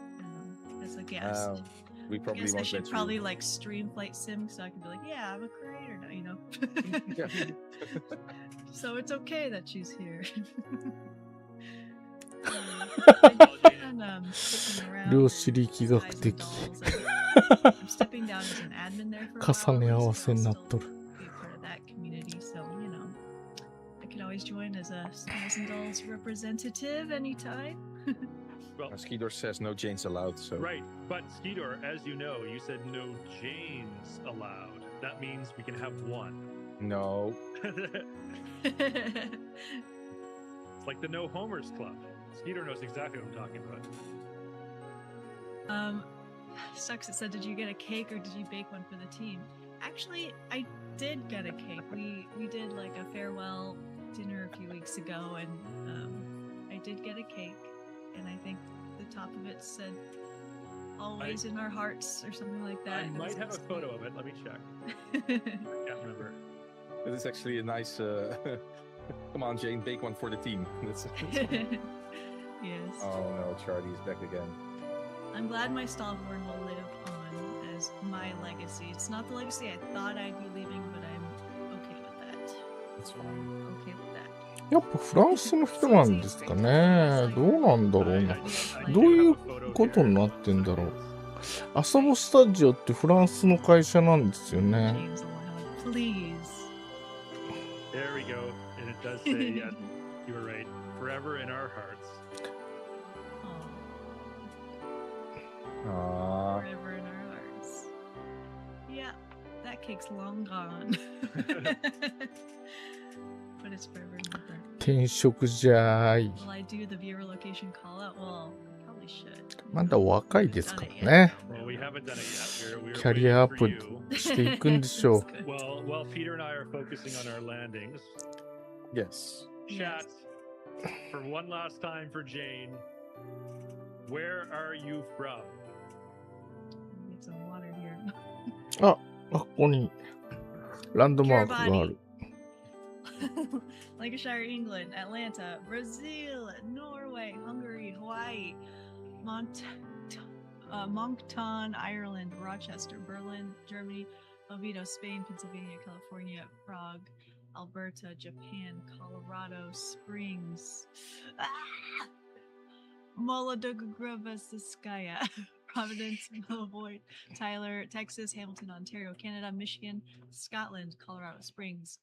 as a guest. We I probably guess I won't should let probably you. like stream Flight Sim so I can be like, yeah, I'm a creator now, you know. Yeah. So it's okay that she's here. Sticking around 量子力学 guys 的 and dolls. I'm stepping down as an admin there for a while. 重ね合わせ I'll になっ still とる。 be a part of that community, so you know, I can always join as a Guys and Dolls representative anytime. Well, Skeeter says no Janes allowed, so. right. But Skeeter, as you know, you said no Janes allowed. That means we can have one. No. It's like the No Homers Club. Skeeter knows exactly what I'm talking about. Sucks. It said, did you get a cake or did you bake one for the team? Actually, I did get a cake. We did like a farewell dinner a few weeks ago, and I did get a cake, and I think the top of it said "always in our hearts" or something like that. I might have a photo of it. Let me check. I can't remember. It is actually a nice. Come on, Jane, bake one for the team. That's Yes. Oh no, Charlie's back again. I'm glad my Stallhorn will live on as my legacy. It's not the legacy I thought I'd be leaving, but I'm okay with that. That's fine. Okay with that. やっぱフランスの人なんですかね。どうなんだろうな。どういうことになってんだろう。アサボスタジオってフランスの会社なんですよね。 James allowed, please. There we go. And it does say, yeah, you were right. Forever in our hearts. Aww. Forever in our hearts. Yeah, that cake's long gone. But it's forever in our hearts. 転職じゃい。 Will I do the viewer location call out? Well, I probably should. まだ若いですからね。 Well, we haven't done it yet. We're キャリアアッ waiting プ for you. していくんでしょう。 That's good. While Peter and I are focusing on our landings, Yes. chat, for one last time for Jane, where are you from? Need some water here. あ、ここにランドマークがある。 Lancashire, England, Atlanta, Brazil, Norway, Hungary, Hawaii, Moncton, Ireland, Rochester, Berlin, Germany, Oviedo, Spain, Pennsylvania, California, Prague, Alberta, Japan, Colorado Springs, Molodogrovskaya, Providence, Avoid, Tyler, Texas, Hamilton, Ontario, Canada, Michigan, Scotland, Colorado Springs,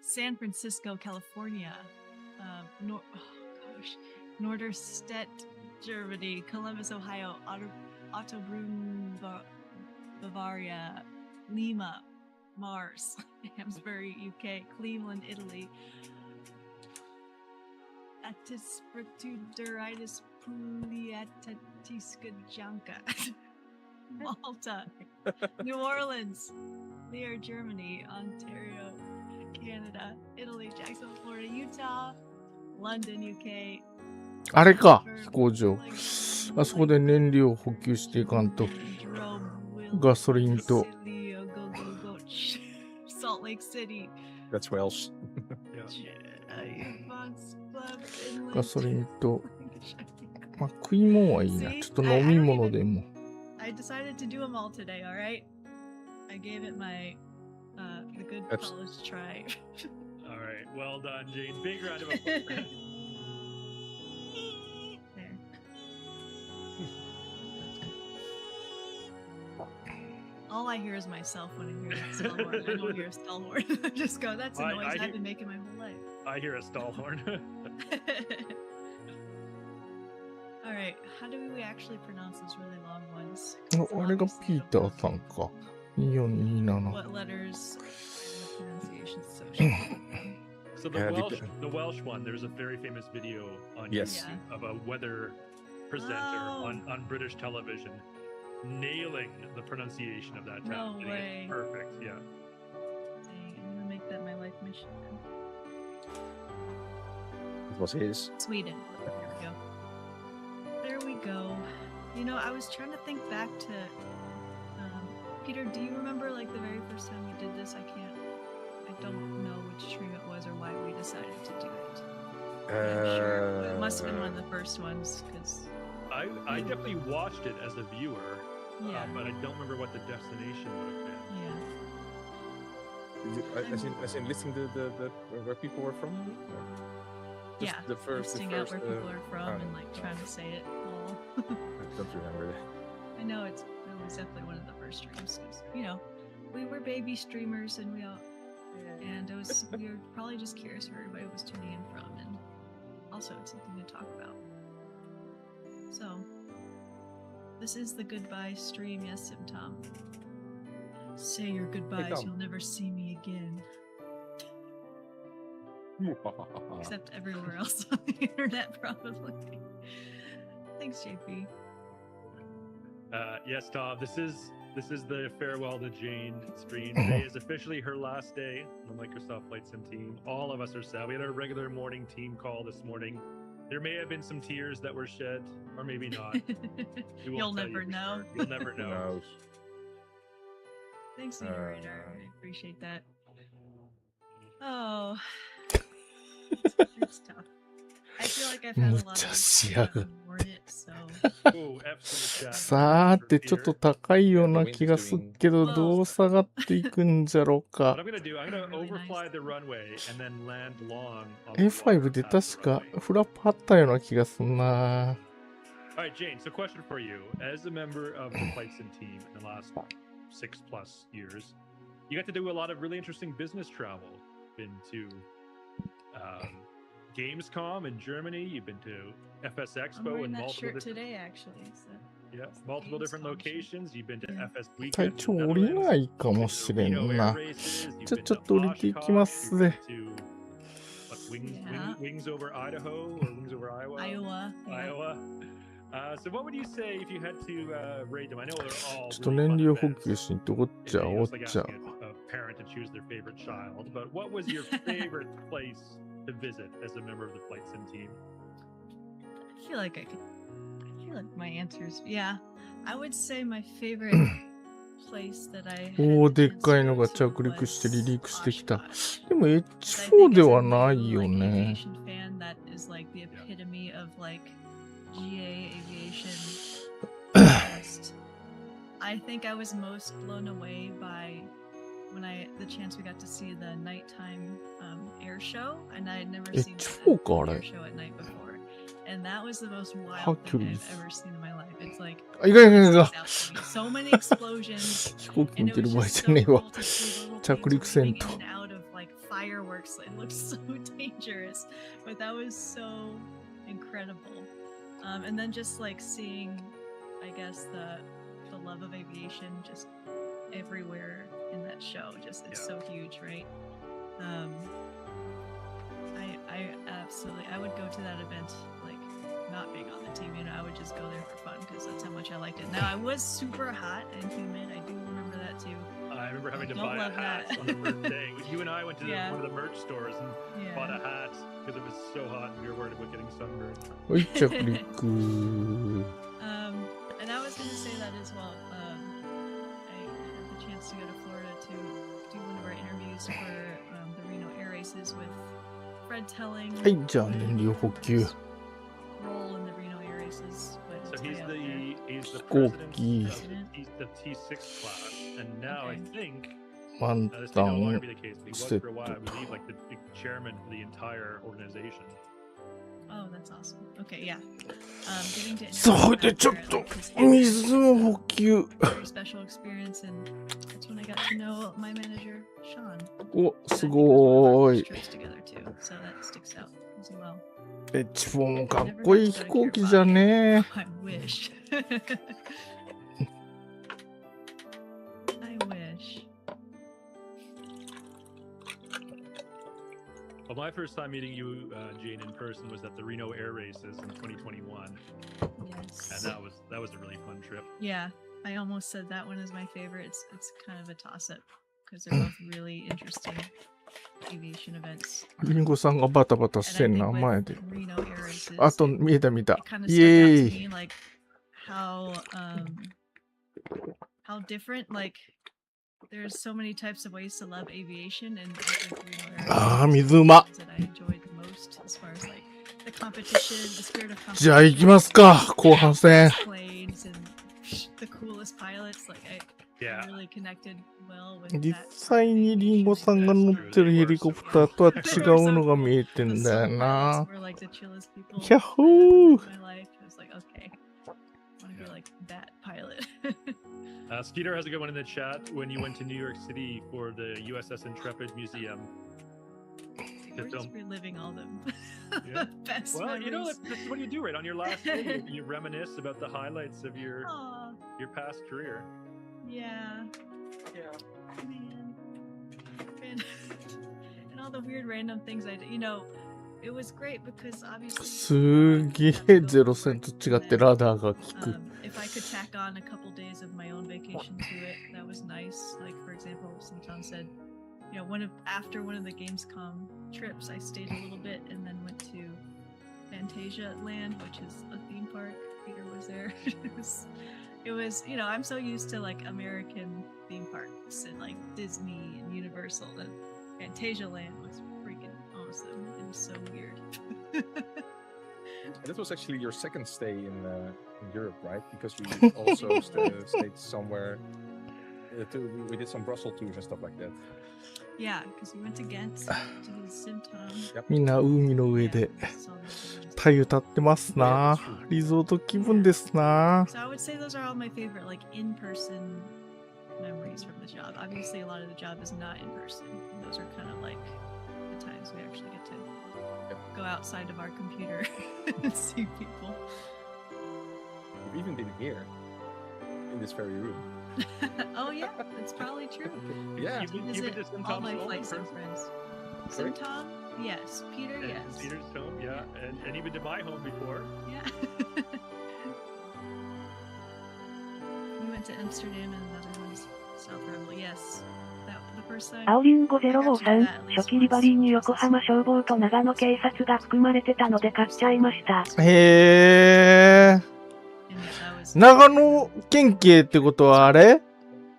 San Francisco, California, Norderstedt, Germany, Columbus, Ohio, Ottobrunn, Bavaria, Lima, Mars, Amesbury, UK, Cleveland, Italy, Atispertuderitis Puliatatiska Janka, Malta, New Orleans, Lear, Germany, Ontario, Canada, Italy, Jacksonville, Florida, Utah, London, UK. あれか、飛行場。あそこで燃料を補給していかんと。ガソリンと。 Salt Lake City. That's Welsh. ガソリンと。まあ、食い物はいいな。ちょっと飲み物でも。 I decided to do them all today, all right? I gave it my the good college try. All right, well done, Jane. Big round of applause. There. All I hear is myself when I hear that stallhorn. I don't hear a stallhorn. I just go, that's a noise I've been making my whole life. I hear a stallhorn. All right, how do we actually pronounce those really long ones? あれがピーターさんか。2427。 What letters pronunciation So the Welsh one, there's a very famous video on Yes. YouTube of a weather presenter on British television nailing the pronunciation of that town. No Getting it way. Perfect, yeah. Dang, I'm gonna make that my life mission. It was his. Sweden. There we go. You know, I was trying to think back to Peter, do you remember like the very first time we did this? I don't know which stream it was or why we decided to do it. Sure. It must have been one of the first ones because I definitely watched it as a viewer, yeah, but I don't remember what the destination would have been. yeah. As in listing the where people were from? Just Yeah, the first, listing out where people are from and like trying to say it all. I don't remember that. I know it was definitely one of the first streams. 'Cause, you know, we were baby streamers and we were probably just curious where everybody was tuning in from, and also it's something to talk about. So, this is the goodbye stream, yes, Sim Tom. Say your goodbyes, Tom. you'll never see me again. Except everywhere else on the internet, probably. Thanks, JP. Yes, Tom. This is the farewell to Jane stream. Today is officially her last day on the Microsoft Flight Sim team. All of us are sad. We had our regular morning team call this morning. There may have been some tears that were shed, or maybe not. You'll never know. You'll never know. Who knows? Thanks, Narrator. I appreciate that. Oh. It's tough. I feel like I've had a lot of worn it, so. Ooh, F's in the chat. さて、ちょっと高いような気がするけど、どう下がっていくんじゃろう What か。 I'm gonna do, I'm gonna overfly the runway and then land long on the A5 water で past 確 the か runway. フラップあったような気がするな。 Alright, Jane, so question for you. As a member of the Flight Sim team in the last 6+ years, you got to do a lot of really interesting business travel. Been to Gamescom in Germany, you've been to FS I'm Expo wearing in that multiple shirt different today, actually. So. multiple different Gamescom locations. You've been to Yeah. FS 体 Weekend 調 in 降り Netherlands. ないか You've も been し to れ Reno ん Air な。 Races. You've ちょ been っ to と降りていきま Oshkosh. す You've ね。 been to Yeah. wings over Idaho or wings over Iowa. Iowa. Yeah. Iowa. So what would you say if you had to rate them? I know they're all ちょっと really 燃 fun 料補 events. 給しに行っておっちゃ You お know, っ it's like ちゃ。 asking a parent to choose their favorite child. But what was your favorite place to visit as a member of the Flight Sim team? I feel like my answers. Yeah. I would say my favorite place that I had おお、 the でっ chance かい to の go が to 着陸して離 was 陸してきた。 Oshkosh. でも I H4 think で as は a ない new, よ like, ね。 aviation fan, that is like the epitome of like GA aviation. Just, I think I was most blown away by when the chance we got to see the nighttime air show, and I had never seen H4 an かあれ。 air show at night before, and that was the most wild thing Hercules I've ever seen in my life. It's like あ、いかんいかんいかん。 sticks out to me. So many explosions. 飛行機見 And て it る was 場合 just じゃ so ねえわ。 cool to see little 着 things 陸せん weaving と。 in and out of like fireworks. It looked so dangerous, but that was so incredible. And then just like seeing, I guess the love of aviation just everywhere in that show. Just it's so huge, right? I absolutely I would go to that event like not being on the team. You know, I would just go there for fun because that's how much I liked it. Now I was super hot and humid. I do remember that too. I remember having to Don't buy a love hat that. on the first day. You and I went to Yeah. one of the merch stores and bought a Yeah. hat because it was so hot and we were worried about getting sunburned. はい、着陸。 And I was going to say that as well. I had the chance to go to Florida to do one of our interviews for the Reno Air Races with Fred telling はい、じゃあ燃料補給。 role in the Reno Air Races. But So he's way out there. the Scorky. president. He's the T6 class, and now I think 満 this may no タ longer ン be the case. But he was セッ for a ト while, I believe, like the chairman for the entire organization. Oh, that's awesome. Okay, yeah. Getting to そ interact れで with ちょっ Fred, と like, his family, 水を補給。 very special experience, and that's when I got to know my manager, Sean. お、すごーい。 Trips together too, so that sticks out as well. H4 もかっこいい飛行機じゃね I wish. I wish. Well, my first time meeting you, Jane, in person was at the Reno Air Races in 2021, Yes. and that was a really fun trip. Yeah, I almost said that one is my favorite. It's kind of a toss-up because they're both really interesting aviation events. リンゴさんがバタバタし And て I ん think な、 with 前で。 Reno Air Races, あと、見えた見た it。kind of イ stuck エ out ー to イ。 me like how different, like there's so many types of ways to love aviation, and I think Reno Air ああ、 Races 水 is うま。 the ones that I enjoyed the most as far as like the competition, the spirit of competition. じゃあ行きますか、後半戦。 Planes and the coolest pilots. Like I Yeah. really connected well with 実 that. 際にリンゴさんが乗ってるヘリコプターとは違うのが見えてんだよな。 Were like the chillest people ヤッホー in my life. I was like, okay, I want to be like that pilot. Skeeter has a good one in the chat. When you went to New York City for the USS Intrepid Museum. We're just reliving all the Yeah. best Well, memories. you know, this is what you do, right? On your last day, you reminisce about the highlights of your Aw, past career. yeah. Man. And all the weird random things I did. You know, it was great because obviously すげえゼロ戦と違ってラダーが効く。 if I could tack on a couple days of my own vacation to it, that was nice. Like for example, Sintan said, you know, after one of the Gamescom trips, I stayed a little bit and then went to Fantasia Land, which is a theme park. Peter was there. It was, you know, I'm so used to like American theme parks and like Disney and Universal, and Fantasia Land was freaking awesome. It was so weird. This was actually your second stay in Europe, right? Because we also stayed somewhere. We did some Brussels tours and stuff like that. Yeah, because we went to Ghent, to the Simtom. みんな海の上で太歌ってますな。リゾート気分ですな。 So I would say those are all my favorite, like in-person memories from the job. Obviously, a lot of the job is not in person. Those are kind of like the times we actually get to go outside of our computer and see people. You've even been here, in this very room. Oh yeah, it's probably true. Yeah. You've been to Visit Simtom's all my home flight in sim person? friends. Sorry? Simtom, yes. Peter, And yes. Peter's home, yeah. And even to my home before. Yeah. We went to Amsterdam and another one's South Rebel. Yes. The first time. 青リンゴ053、初期リバリーに横浜消防と長野警察が含まれてたので買っちゃいました。へー。 And yeah, that was 長野県警ってことはあれ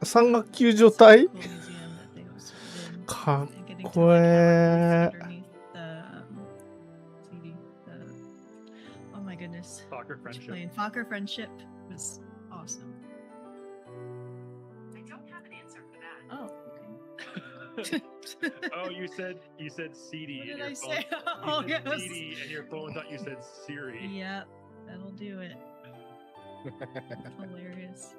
山岳救助隊 cool museum that they hosted in, かっ and getting to こ like え have a underneath oh my goodness. Soccer Which friendship. plane? Fokker Friendship was awesome. I don't have an answer for that. Oh, Oh, you said CD. What and did your I phone- say? You Oh, said yes. CD and your phone thought you said Siri. Yep, that'll do it. Hilarious.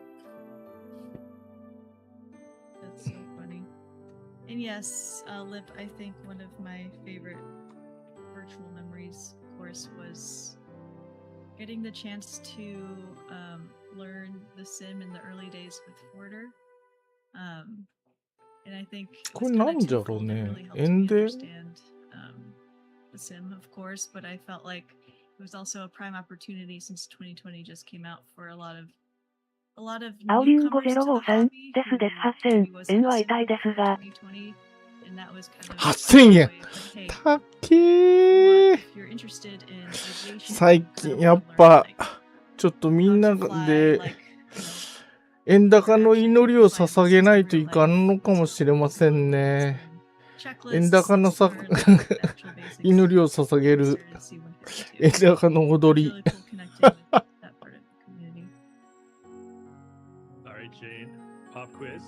That's so funny. And yes, Lip, I think one of my favorite virtual memories, of course, was getting the chance to learn the sim in the early days with Forder. And I think it こ was れ kinda なんじゃろう twofold. It ね really helped me 円で understand the sim, of course, but I felt like it was also a prime opportunity since 2020 just came out for a lot of 青リンゴ newcomers to the 053 hobby ですです who 8000 maybe wasn't 円は a sim 痛いです before が 2020, and that was kind of 8000円 a way of, like, hey, たっけー if you're interested in aviation, 最 kind of 近 wanna やっ learn, ぱ like, ちょっとみん how な to fly, で like, you know, 円高の祈りを捧げないといかんのかもしれませんね。 checklists, 円高のさ learn, like, the actual basics 祈りを捧げ I る started to see when people do. 円高の It was 踊り really cool connecting with that part of the community. All right, Jane. Pop quiz.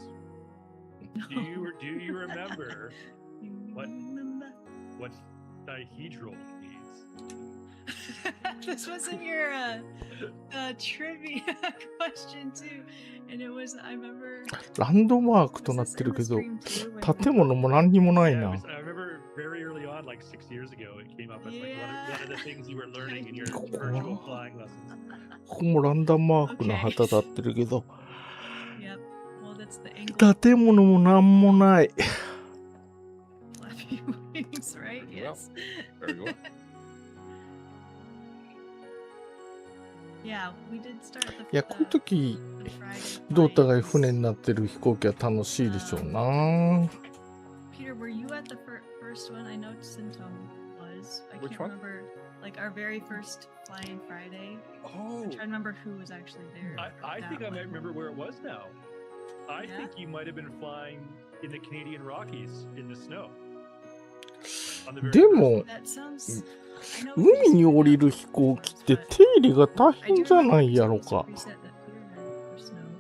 Do you remember What? what dihedral means? This wasn't your trivia question too, and it was. I remember. ランドマーク Was となっ this て in るけ the ど stream too, when- 建物も何にもない Yeah, な。 I remember very early on, like 6 years ago, it came up as like one of the things you were learning in your virtual flying lessons. ここもランダムマークの旗立ってるけど Yep. Well, that's the angle. 建物も何もない。 Flappy wings, right? Yes. Very good. Yeah, we did start the. いや、この時 the Friday 胴体が flights. 船になってる飛行機は楽しいでしょうな。 Peter, were you at the first one? I know Sintom was. I Which can't one? remember. Like our very first Flying Friday. Oh, I'm trying to remember who was actually there. I for think that I might one. remember where it was now. I Yeah? think you might have been flying in the Canadian Rockies in the snow. on the very で first も one. That sounds. I know 海に降りる飛行機って手入れが大変じゃないやろか。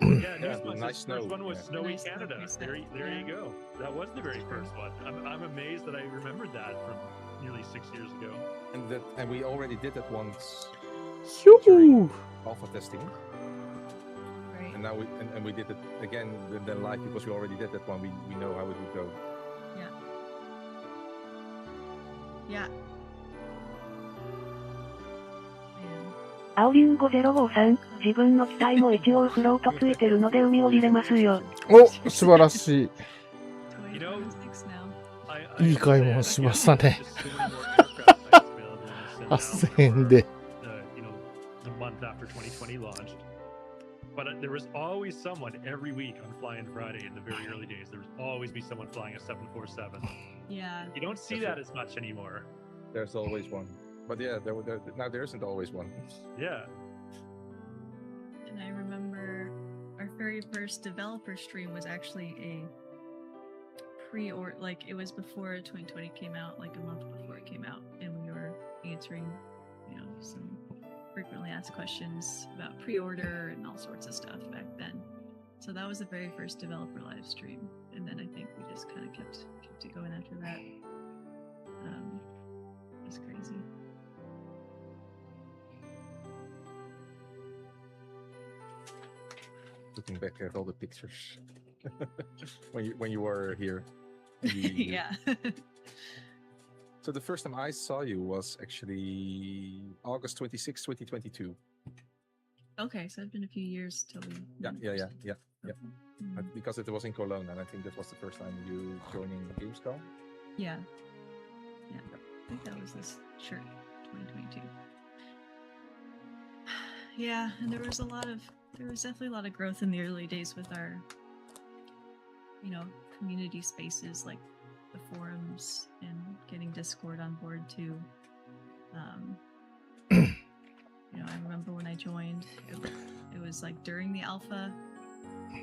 Yeah, Yeah, this was nice the first snow, one was yeah. Snowy Nice snow Canada. preset, There yeah. you go. That was the very first one. I'm amazed that I remembered that from nearly 6 years ago. And we already did that once ひょー alpha testing, Right. and now we did it again then live because we already did that one. We know how it would go. Yeah. Man. 青リンゴ053、自分の機体も一応フロートついてるので海降りれますよ。お、素晴らしい。 You know, 26 now. いい買い物しましたね。 8000円で。The month after 2020 launched. But there was always someone every week on Flying Friday in the very early days. There would always be someone flying a 747. Yeah. You don't see that as much anymore. There's always one, but yeah, now there isn't always one. Yeah. And I remember our very first developer stream was actually a pre-order, like it was before 2020 came out, like a month before it came out, and we were answering, you know, some frequently asked questions about pre-order and all sorts of stuff back then. So that was the very first developer live stream, and then I think we just kind of kept it going after that. It's crazy. Looking back at all the pictures when you were here. You- Yeah. So the first time I saw you was actually August 26, 2022. Okay, so it's been a few years till we. Yeah. Mhm. Because it was in Cologne, and I think that was the first time you joining Gamescom. Yeah. Yeah. I think that was this shirt, 2022. Yeah, and there was definitely a lot of growth in the early days with our, you know, community spaces like the forums and getting Discord on board too. You know, I remember when I joined, it was like during the alpha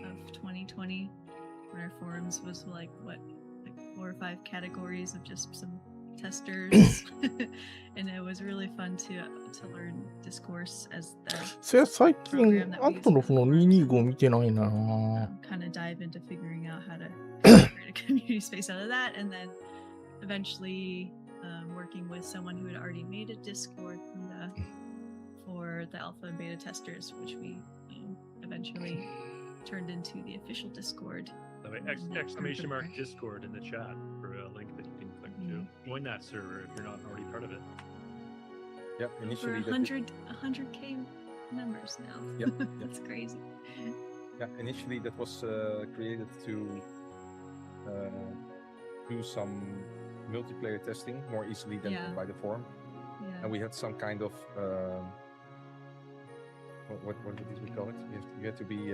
of 2020, when our forums was like 4 or 5 categories of just some testers, and it was really fun to learn discourse as the それは最近、後のこの225見てないな。 kind of dive into figuring out how to create a community space out of that, and then eventually working with someone who had already made a Discord for the alpha and beta testers, which we eventually turned into the official Discord. So exclamation mark Discord in the chat for a link that you can click to join that server if you're not already part of it. Yeah, Over initially 100k members now. Yeah. That's crazy. Yeah, initially that was created to do some multiplayer testing more easily than Yeah. by the forum, Yeah. and we had some kind of what did we call it? You had to be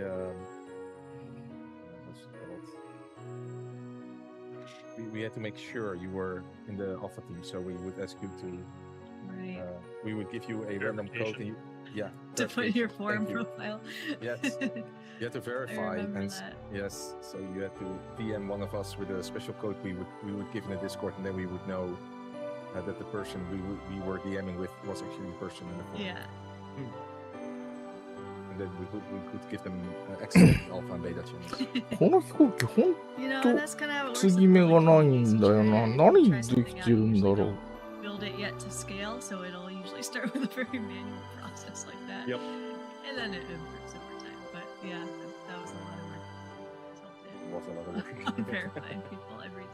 what's it called? We had to make sure you were in the alpha team, so we would ask you to. Right. We would give you a random code. And To put in your forum Thank you. profile. Yes. You had to verify, remember and that. yes, so you had to DM one of us with a special code we would give in the Discord, and then we would know that the person we were DMing with was actually the person in the forum. Yeah. And then we could give them excellent alpha and beta channels. この飛行機ほん You know, と and that's kind of how it works 継ぎ目がない with んだよな。 like, 何 try で something き out, てるん usually だろう。 don't build it yet to scale, so it'll usually start with a very manual process like that. Yep. And then it improves over time. But yeah, that was a lot of work. It was a lot of work. I'm verifying people every day.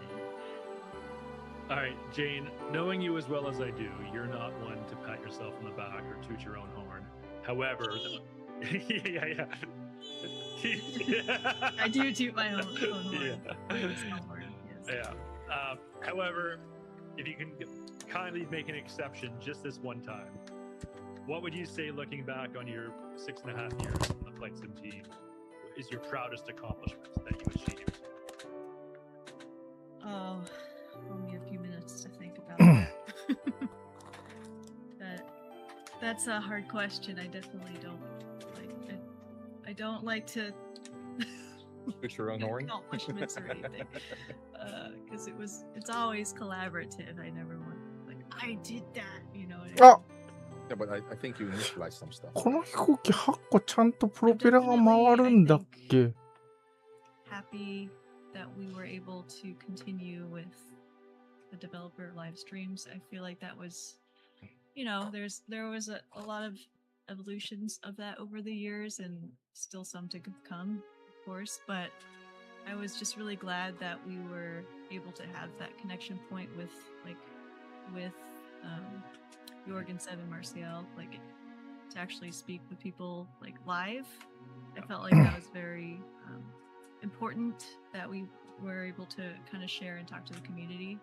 All right, Jane, knowing you as well as I do, you're not one to pat yourself on the back or toot your own horn. However, yeah. I do toot my own horn. Yeah. Small horn, yes. Yeah. However, if you can kindly make an exception just this one time, what would you say, looking back on your 6.5 years on the Flight Sim team, is your proudest accomplishment that you achieved? Oh, only a few minutes to think about that. That's a hard question. I definitely don't like. I don't like to Push your own horn. accomplishments or anything. Because it's always collaborative. I never want like I did that, you know. Ah! Yeah, but I think you initialize some stuff. この飛行機8個ちゃんとプロペラが回るんだっけ？ Happy that we were able to continue with the developer live streams. I feel like that was, you know, there was a lot of evolutions of that over the years and still some to come, of course, but I was just really glad that we were able to have that connection point with Jorg and Seven Marcial, like to actually speak with people like live. I felt like that was very important that we were able to kind of share and talk to the community.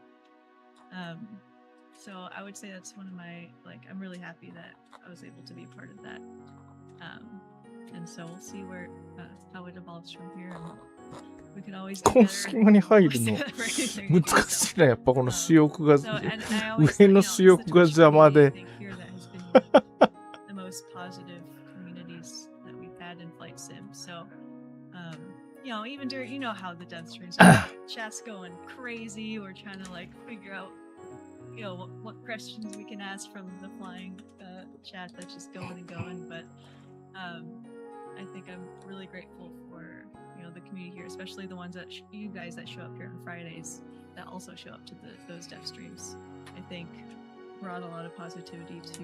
So I would say that's one of my, like, I'm really happy that I was able to be a part of that. And so we'll see how it evolves from here. We could always この隙間に入るの難しいな、やっぱこの主翼が、上の主翼が邪魔で。The most positive communities that we've had in flight sim. So, you know, even during, you know how the dev streams are, chat's going crazy. We're trying to like figure out, you know, what questions we can ask from the flying chat that's just going and going. But I think I'm really grateful for, you know, the community here, especially the ones that you guys that show up here on Fridays that also show up to those dev streams. I think brought a lot of positivity to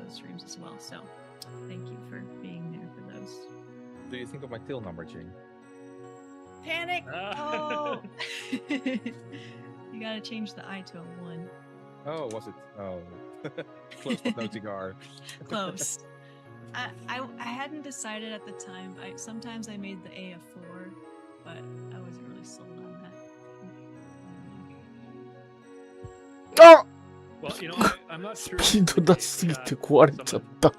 those streams as well. So thank you for being there for those. Do you think of my tail number, Jane? Panic! Oh! You gotta change the I to a 1. Oh, was it? Oh. Close but no cigar. Close. I hadn't decided at the time. Sometimes I made the A a 4, but I wasn't really sold on that. Ah! Well, you know, I'm not sure. スピード出しすぎて壊れちゃった。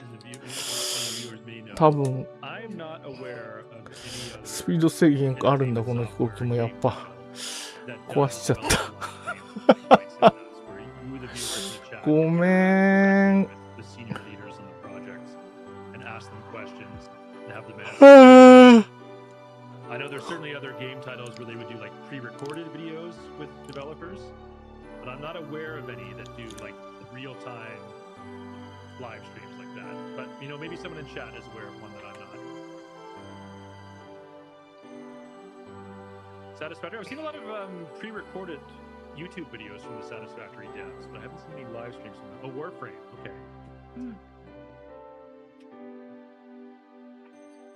多分、スピード制限あるんだ、この飛行機もやっぱ。壊しちゃった。ごめん。I know there's certainly other game titles where they would do like pre-recorded videos with developers, but I'm not aware of any that do like real-time live streams like that. But you know, maybe someone in chat is aware of one that I'm not. Satisfactory. I've seen a lot of pre-recorded YouTube videos from the Satisfactory devs, but I haven't seen any live streams from them. Oh, Warframe. Okay.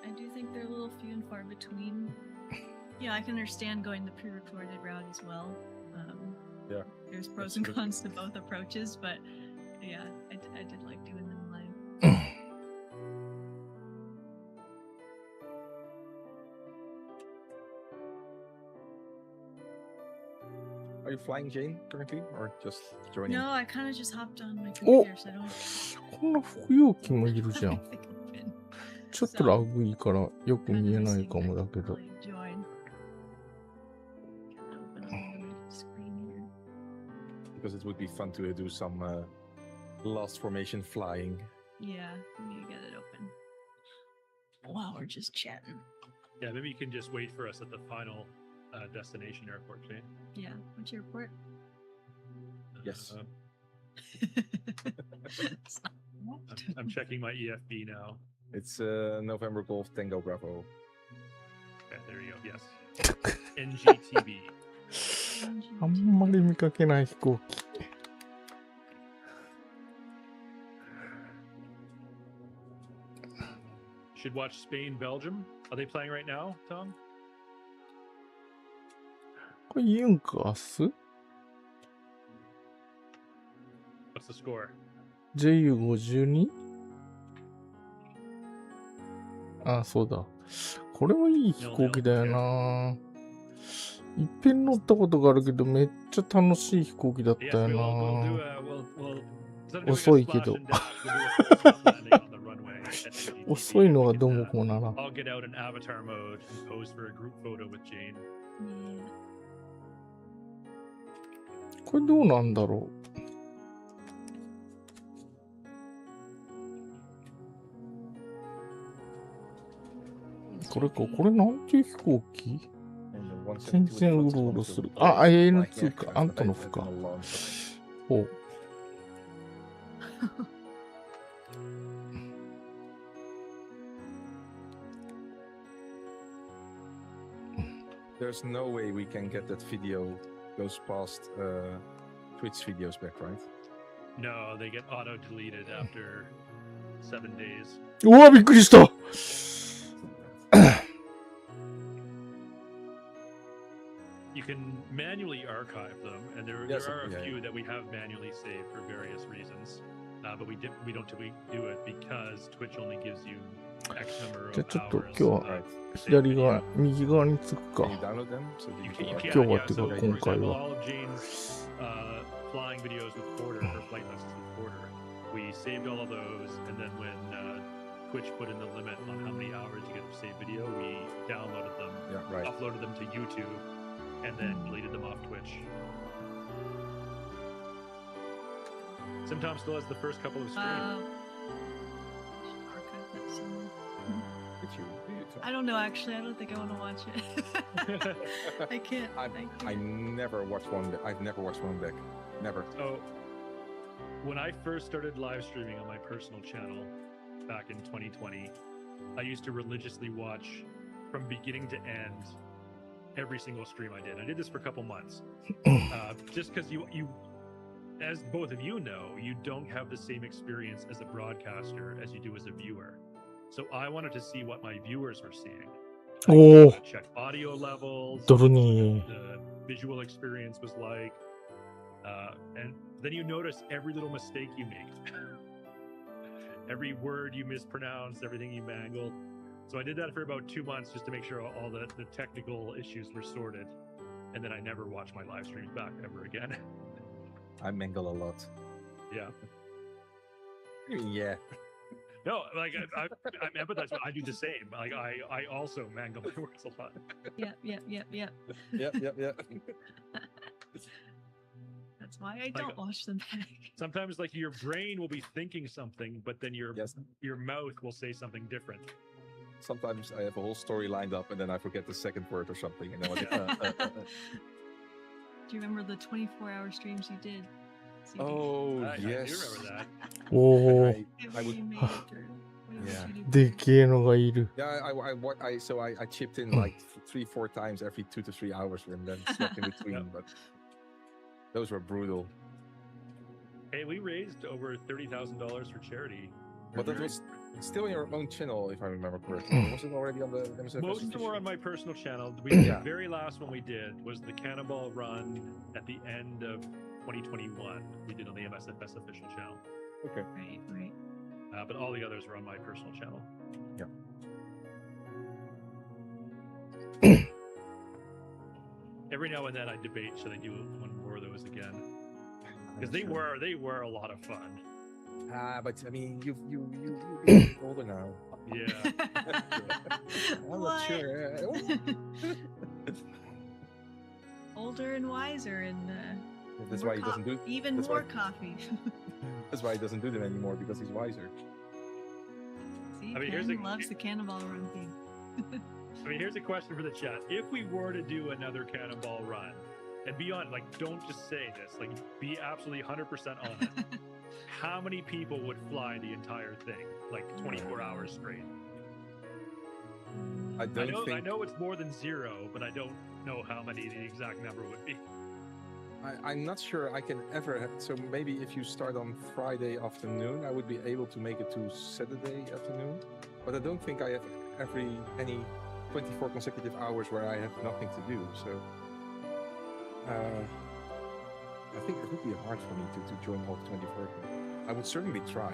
I do think they're a little few and far between. Yeah, I can understand going the pre-recorded route as well. Yeah. There's pros and cons to both approaches, but yeah, I did like doing them live. Are you flying, Jane, currently, or just joining? No, I kind of just hopped on my computer, so I don't. こんな服用機もいるじゃん。 I think I've been ちょっとラグいいからよく見えないかもだけど。 Because it would be fun to do some lost formation flying. Yeah, we need to get it open. Wow, we're just chatting. Yeah, maybe you can just wait for us at the final destination airport, Jane. Yeah, what's your airport? Yes. I'm checking my EFB now. It's November Golf Tango Bravo. Okay, there you go. Yes. NGTB. あんまり見かけない飛行機。Should watch Spain, Belgium. Are they playing right now, Tom? これユンク明日 What's the score? ?JU52? あ、そうだ。これはいい飛行機だよな。いっぺん乗ったことがあるけど、めっちゃ楽しい飛行機だったよな。遅いけど。遅いのがどうもこうなら。これどうなんだろう。これか、これなんていう飛行機？全然うろうろする。あ、AN2 か、アントノフか。ほう。There's no way we can get that video goes past Twitch videos back, right? No, they get auto deleted after 7 days. うわ、びっくりした。You can manually archive them, and there are a few that we have manually saved for various reasons. But we don't typically do it because Twitch only gives you X number of じゃあちょっと hours. 今日は左側、右側につくか。 Can you download them? So that you can 今 archive 日は Yeah, っていう so か for 今回 example, は。 all of Jane's flying videos with Porter, or flight lessons with Porter, we saved all of those, and then when Twitch put in the limit on how many hours you get to save video, we downloaded them, uploaded them to YouTube, and then deleted them off Twitch. Sometimes still has the first couple of streams. Archive that somewhere. I don't know, actually. I don't think I want to watch it. I can't. I never watched one. I've never watched one back. Never. So, when I first started live streaming on my personal channel back in 2020, I used to religiously watch from beginning to end every single stream I did. I did this for a couple months. Just because you, as both of you know, you don't have the same experience as a broadcaster as you do as a viewer. So I wanted to see what my viewers were seeing. Oh. Check audio levels, ドルに the visual experience was like, and then you notice every little mistake you make, every word you mispronounce, everything you mangle. So I did that for about 2 months just to make sure all the technical issues were sorted, and then I never watched my live streams back ever again. I mangle a lot. Yeah. Yeah. No, like I'm empathized. I do the same. Like I also mangle my words a lot. Yep. Yeah. That's why I don't watch them back. Sometimes, like your brain will be thinking something, but then your mouth will say something different. Sometimes I have a whole story lined up, and then I forget the second word or something. And then Do you remember the 24-hour streams you did? Oh, I do yes. remember that. おお、 I would. Yeah. でけえのがいる。 Yeah, I chipped in like 3-4 times every 2 to 3 hours, and then slept in between. But those were brutal. Hey, we raised over $30,000 for charity. But that was still in your own channel, if I remember correctly. Was it already on the MSFS? Most of them were on my personal channel. The very last one we did was the Cannonball Run at the end of 2021. We did on the MSFS official channel. Okay. Right. But all the others were on my personal channel. Yeah. Every now and then I debate should I do one more of those again, because they were a lot of fun. But I mean, you're older now. Yeah. I'm not sure. Older and wiser, and that's more why he doesn't do even that's more why- coffee. That's why he doesn't do them anymore, because he's wiser. See, I mean, here's Ken a- loves the cannonball run thing. I mean, here's a question for the chat. If we were to do another Cannonball Run, and beyond, like, don't just say this, like, be absolutely 100% honest. How many people would fly the entire thing, like 24 hours straight? I I know it's more than 0, but I don't know how many the exact number would be. I'm not sure I can ever. So maybe if you start on Friday afternoon, I would be able to make it to Saturday afternoon. But I don't think I have any 24 consecutive hours where I have nothing to do. So I think it would be hard for me to join all 24. I would certainly try.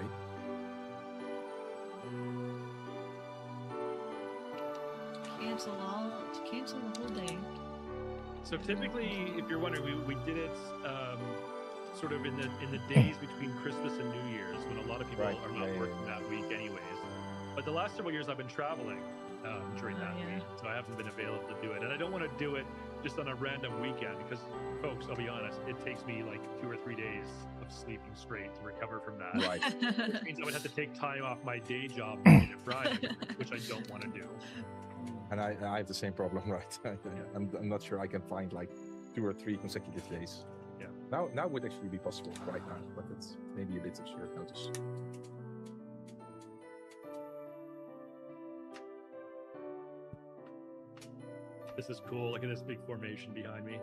Cancel the whole day. So typically, if you're wondering, we did it sort of in the days between Christmas and New Year's, when a lot of people are not working that week anyways. But the last several years I've been traveling during that week, so I haven't been available to do it. And I don't want to do it just on a random weekend, because, folks, I'll be honest, it takes me like 2 or 3 days of sleeping straight to recover from that. Right. Which means I would have to take time off my day job Monday to Friday, which I don't want to do. And I have the same problem, right? I'm not sure I can find like 2 or 3 consecutive days. Yeah. Now would actually be possible right now, but it's maybe a bit of short notice. This is cool. Look at this big formation behind me.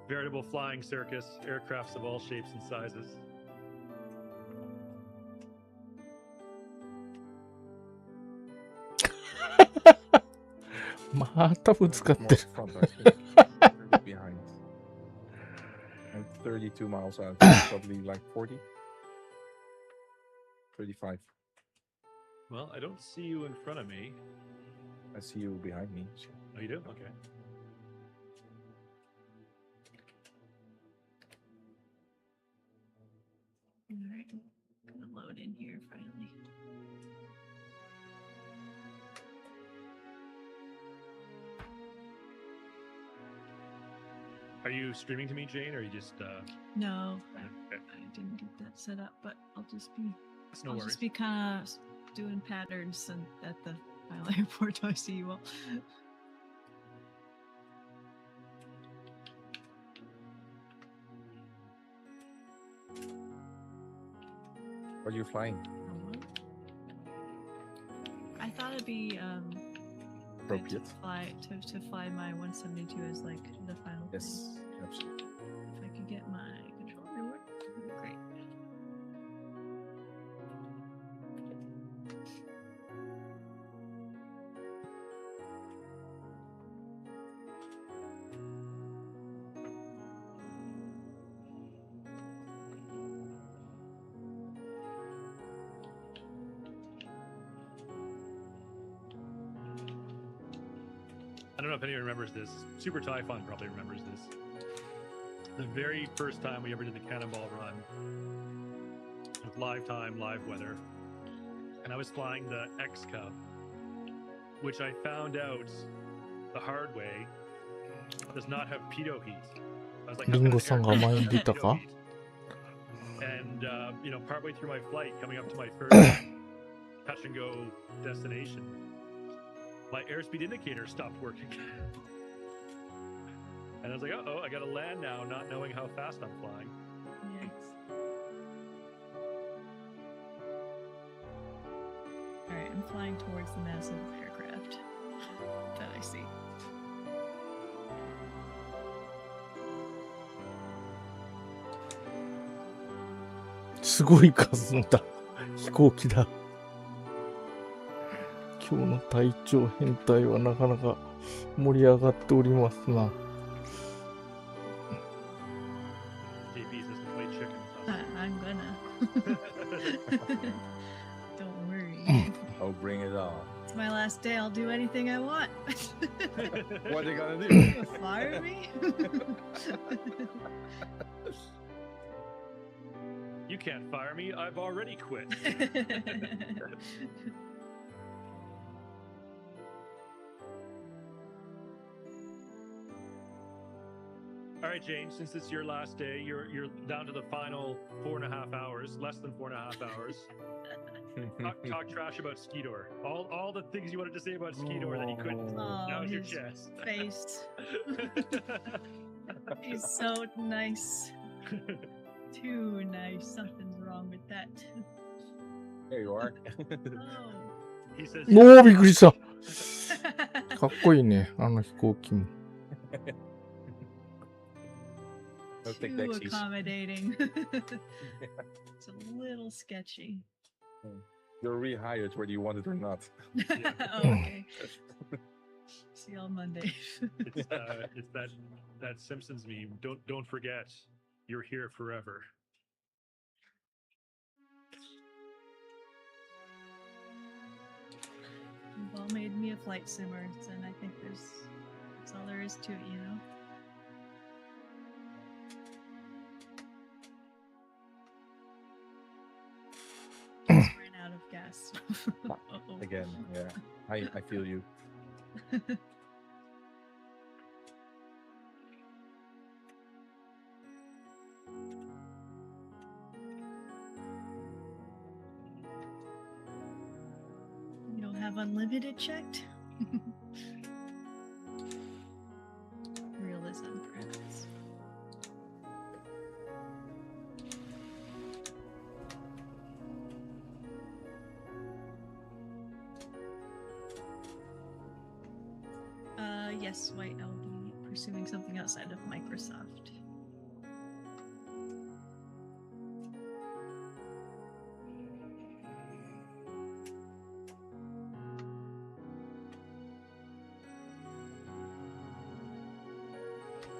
Veritable flying circus, aircrafts of all shapes and sizes.またぶつかってる。 More front, I think. Behind. I'm 32 miles out, probably like 40, 35. Well, I don't see you in front of me. I see you behind me. Oh, you do? Okay. Alright, I'm gonna load in here finally. Are you streaming to me, Jane, or are you just No, okay. I didn't get that set up, but I'll just be It's no I'll worries. just be kind of doing patterns and at the final airport. I see you all. What are you flying? I thought it'd be good Appropriate. to fly my 172 as like the final. Yes, absolutely. Thing. If I could get my controller to work, that'd be great. I don't know if anyone remembers this. Super Typhon probably remembers this. The very first time we ever did the Cannonball run with live time, live weather, and I was flying the X Cub, which I found out the hard way does not have pitot heat. I was like, how can Ringo an さんが前に出たか? aircraft have pitot heat? And partway through my flight, coming up to my first touch and go destination, my airspeed indicator stopped working. And I was like, uh-oh, I gotta land now, not knowing how fast I'm flying. Yikes. Alright, I'm flying towards the massive aircraft that I see. .すごい数の飛行機だ。今日の体調変態はなかなか盛り上がっておりますな。JP says to play chicken. I'm gonna. Don't worry. Oh, bring it on. It's my last day. I'll do anything I want. What are you gonna do? Fire me? You can't fire me, I've already quit. All right, Jane, since it's your last day, you're down to the final 4.5 hours, less than 4.5 hours. Talk trash about Skeetor. All the things you wanted to say about Skeetor that you couldn't. Now's your his chance. face. He's so nice. Too nice. Something's wrong with that. There you are. Oh. He says, おー、びっくりした。かっこいいね、あの飛行機も。Don't take Too taxis. accommodating. It's a little sketchy. You're rehired whether you want it or not. Oh, okay. See you on Monday. it's that Simpsons meme. Don't forget, you're here forever. You've all made me a flight simmer, and I think that's all there is to it, you know? Just ran out of gas. Uh-oh. Again, yeah. I feel you. You don't have unlimited checked? Realism, perhaps. Yes, White, I'll be pursuing something outside of Microsoft.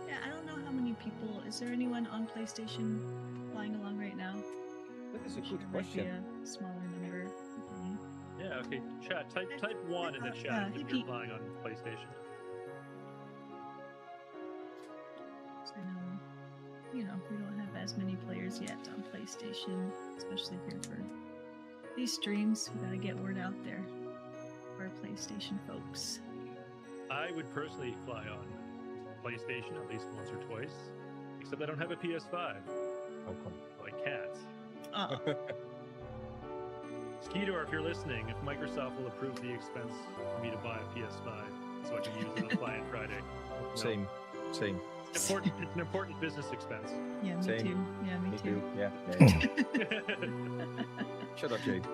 Yeah, I don't know how many people. Is there anyone on PlayStation flying along right now? That is a Sure, good might be question. a smaller number. Yeah, okay. Chat, type 1 in the chat if you're flying on PlayStation. So I know, we don't have as many players yet on PlayStation, especially here for these streams. We gotta get word out there for our PlayStation folks. I would personally fly on PlayStation at least once or twice, except I don't have a PS5. Oh, come. So I can't. Oh, Skeetor, if you're listening, if Microsoft will approve the expense for me to buy a PS5 so I can use it on Flying Friday. No. Same. It's an important business expense. yeah, me Same. too. Yeah, me too. Yeah. Shut up, Jade.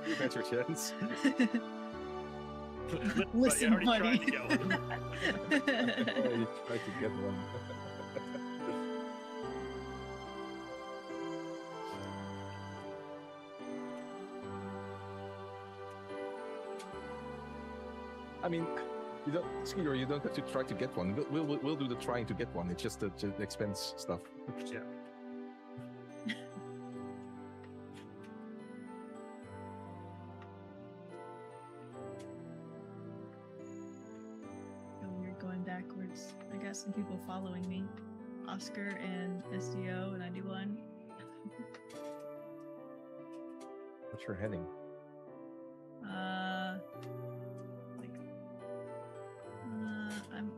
You got your chance. Listen, I already buddy. tried to get one. I tried to get one. I mean, Skeeter, you don't have to try to get one. We'll do the trying to get one. It's just the expense stuff. Yeah. Oh, we're going backwards. I got some people following me. Oscar and SDO91. What's your heading?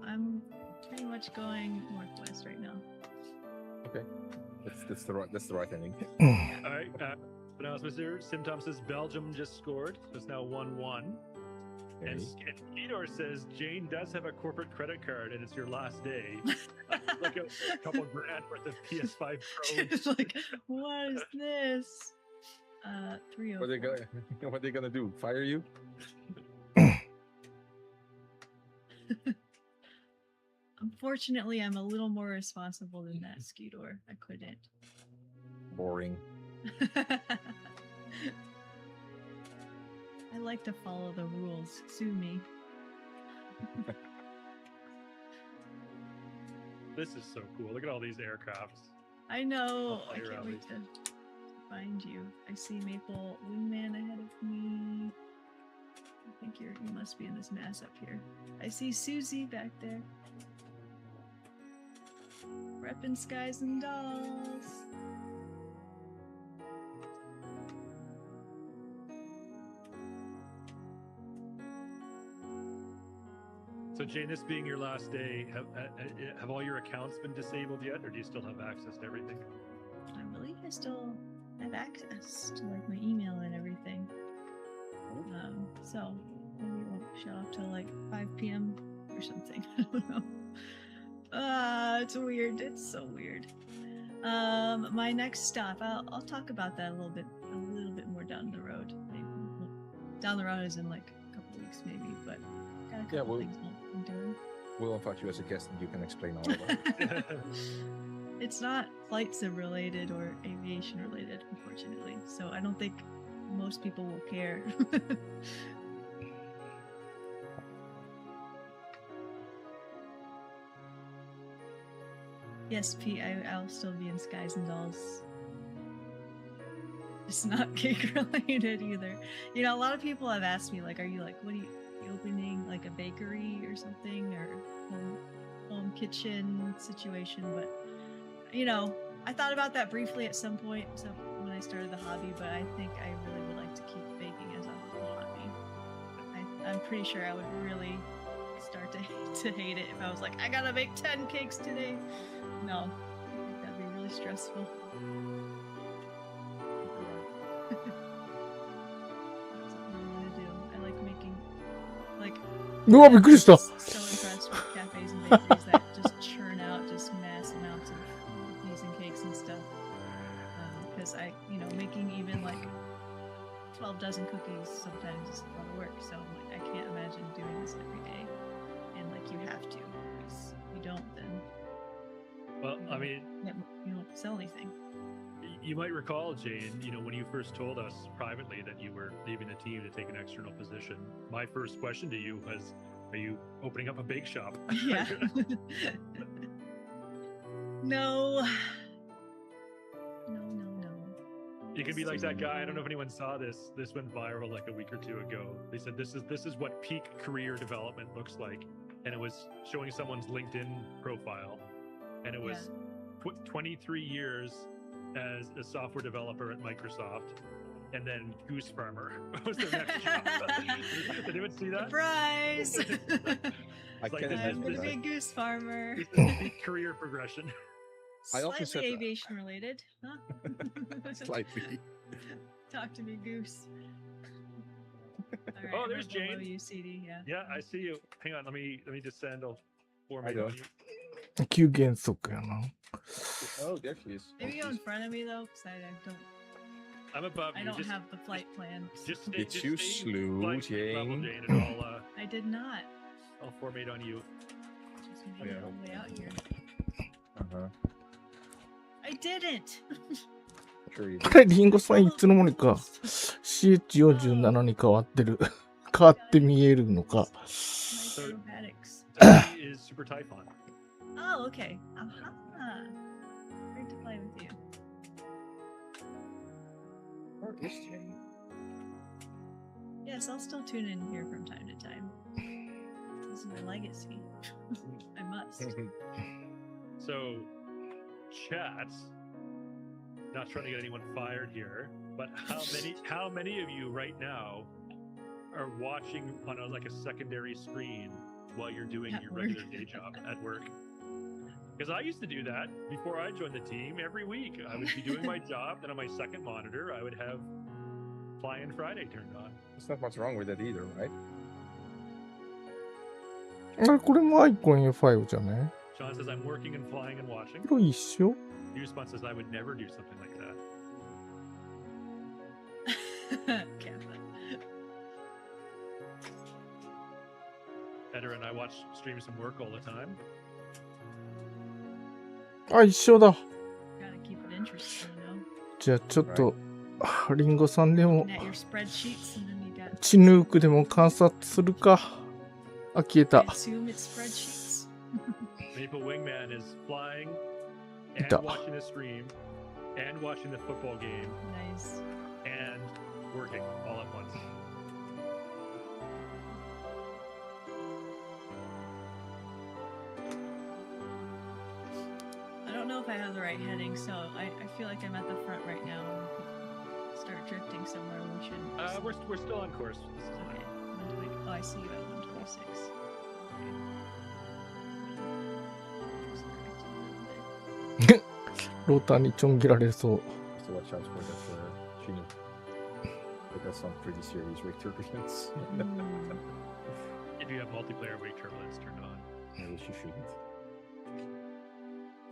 I'm pretty much going northwest right now. Okay, that's the right heading. All right. Now, Mr. Simtom says Belgium just scored, so it's now 1-1. And Skeetor says Jane does have a corporate credit card, and it's your last day. Like a couple grand worth of PS5 Pro. It's like, what is this? 304. What are they gonna do? Fire you? Unfortunately, I'm a little more responsible than that, Skeetor. I couldn't. Boring. I like to follow the rules. Sue me. This is so cool. Look at all these aircrafts. I know. I'll I play can't around wait to find you. I see Maple Wingman ahead of me. I think you must be in this mass up here. I see Susie back there. Reppin' Skies and Dolls. So, Jane, this being your last day, have all your accounts been disabled yet, or do you still have access to everything? I believe I still have access to like my email and everything. So maybe it won't shut off till like 5 p.m. or something. I don't know. It's weird. It's so weird. My next stop, I'll talk about that a little bit more down the road. Maybe. Down the road is in like a couple weeks, maybe. But got a couple things I'm doing. We'll invite you as a guest, and you can explain all of that. It's not flight sim related or aviation related, unfortunately. So I don't think most people will care. Yes, Pete, I'll still be in Skies and Dolls. It's not cake related either. You know, a lot of people have asked me, like, are you like, what are you opening, like a bakery or something, or home kitchen situation? But, you know, I thought about that briefly at some point when I started the hobby, but I think I really would like to keep baking as a hobby. I'm pretty sure I would really start to hate it if I was like, I gotta make 10 cakes today. No, I think that'd be really stressful. That's what I want to do. I like making うわ、びっくりした。 So impressed with cafes and bakeries that just churn out just mass amounts of cookies and cakes and stuff. Because making even like 12 dozen cookies sometimes is a lot of work. So I can't imagine doing this every day. And you have to. Because if you don't, then Well, I mean, you don't sell anything. you might recall, Jane, when you first told us privately that you were leaving the team to take an external position, my first question to you was, are you opening up a bake shop? Yeah. No. You could be like that guy. I don't know if anyone saw this. This went viral like a week or two ago. They said this is what peak career development looks like, and it was showing someone's LinkedIn profile, and it was 23 years as a software developer at Microsoft, and then goose farmer was the next job. Did anyone see that? Surprise! I Like, can't this I'm imagine gonna that. be a goose farmer. Peak career progression. I often Slightly said that. aviation related, huh? Slightly. Talk to me, goose. All right, Oh, there's I'm below Jane. you, CD, yeah. Yeah, I see you. Hang on, let me descend. I'll form I it know. on you. 急減速やな。 Oh, there she is. Maybe go in front of me though, because I'm above I you. don't just, have the flight plan. Just stay, It's just you stay slew, flight level, Jane. Jane, and I did not. I'll formate on you. Just made it all the way out here. Uh-huh. I didn't. Sure you あれ、リンゴさんいつの間にか CH47 に変わってる。変わって見えるのか。 Acrobatics. Today is Super Typhon. Oh, okay. Aha. Great to play with you. Where is Jane? Yes, I'll still tune in here from time to time. This is my legacy. I must. So, chat. Not trying to get anyone fired here, but how many of you right now are watching on a secondary screen while you're doing At your work. regular day job at work? Because I used to do that before I joined the team. Every week, I would be doing my job, then on my second monitor, I would have Flying Friday turned on. There's not much wrong with that either, right? あれ、これもアイコン A5 じゃね。 Sean says I'm working and flying and watching. 色一緒 Newspot says I would never do something like that. Kappa. Eder and I watch streams from work all the time. あ、一緒だ。 Gotta keep it interesting, you know? じゃあちょっと、リンゴさんでも Looking at your spreadsheets and then you got. チヌークでも観察するか。あ、消え I た。 assume it's spreadsheets. Maple Wingman is flying Ita. and watching the stream and watching the football game Nice. and working all at once. I don't know if I have the right heading, so I feel like I'm at the front right now. Start drifting somewhere we shouldn't. We're still on course. This is Okay. Oh, I see you at 126. Okay. Just correct a little bit. ローターにちょん切られそう。 So watch out for that, Chino. But that's some pretty serious wake turbulence. If you have multiplayer wake turbulence turned on. I wish you shouldn't.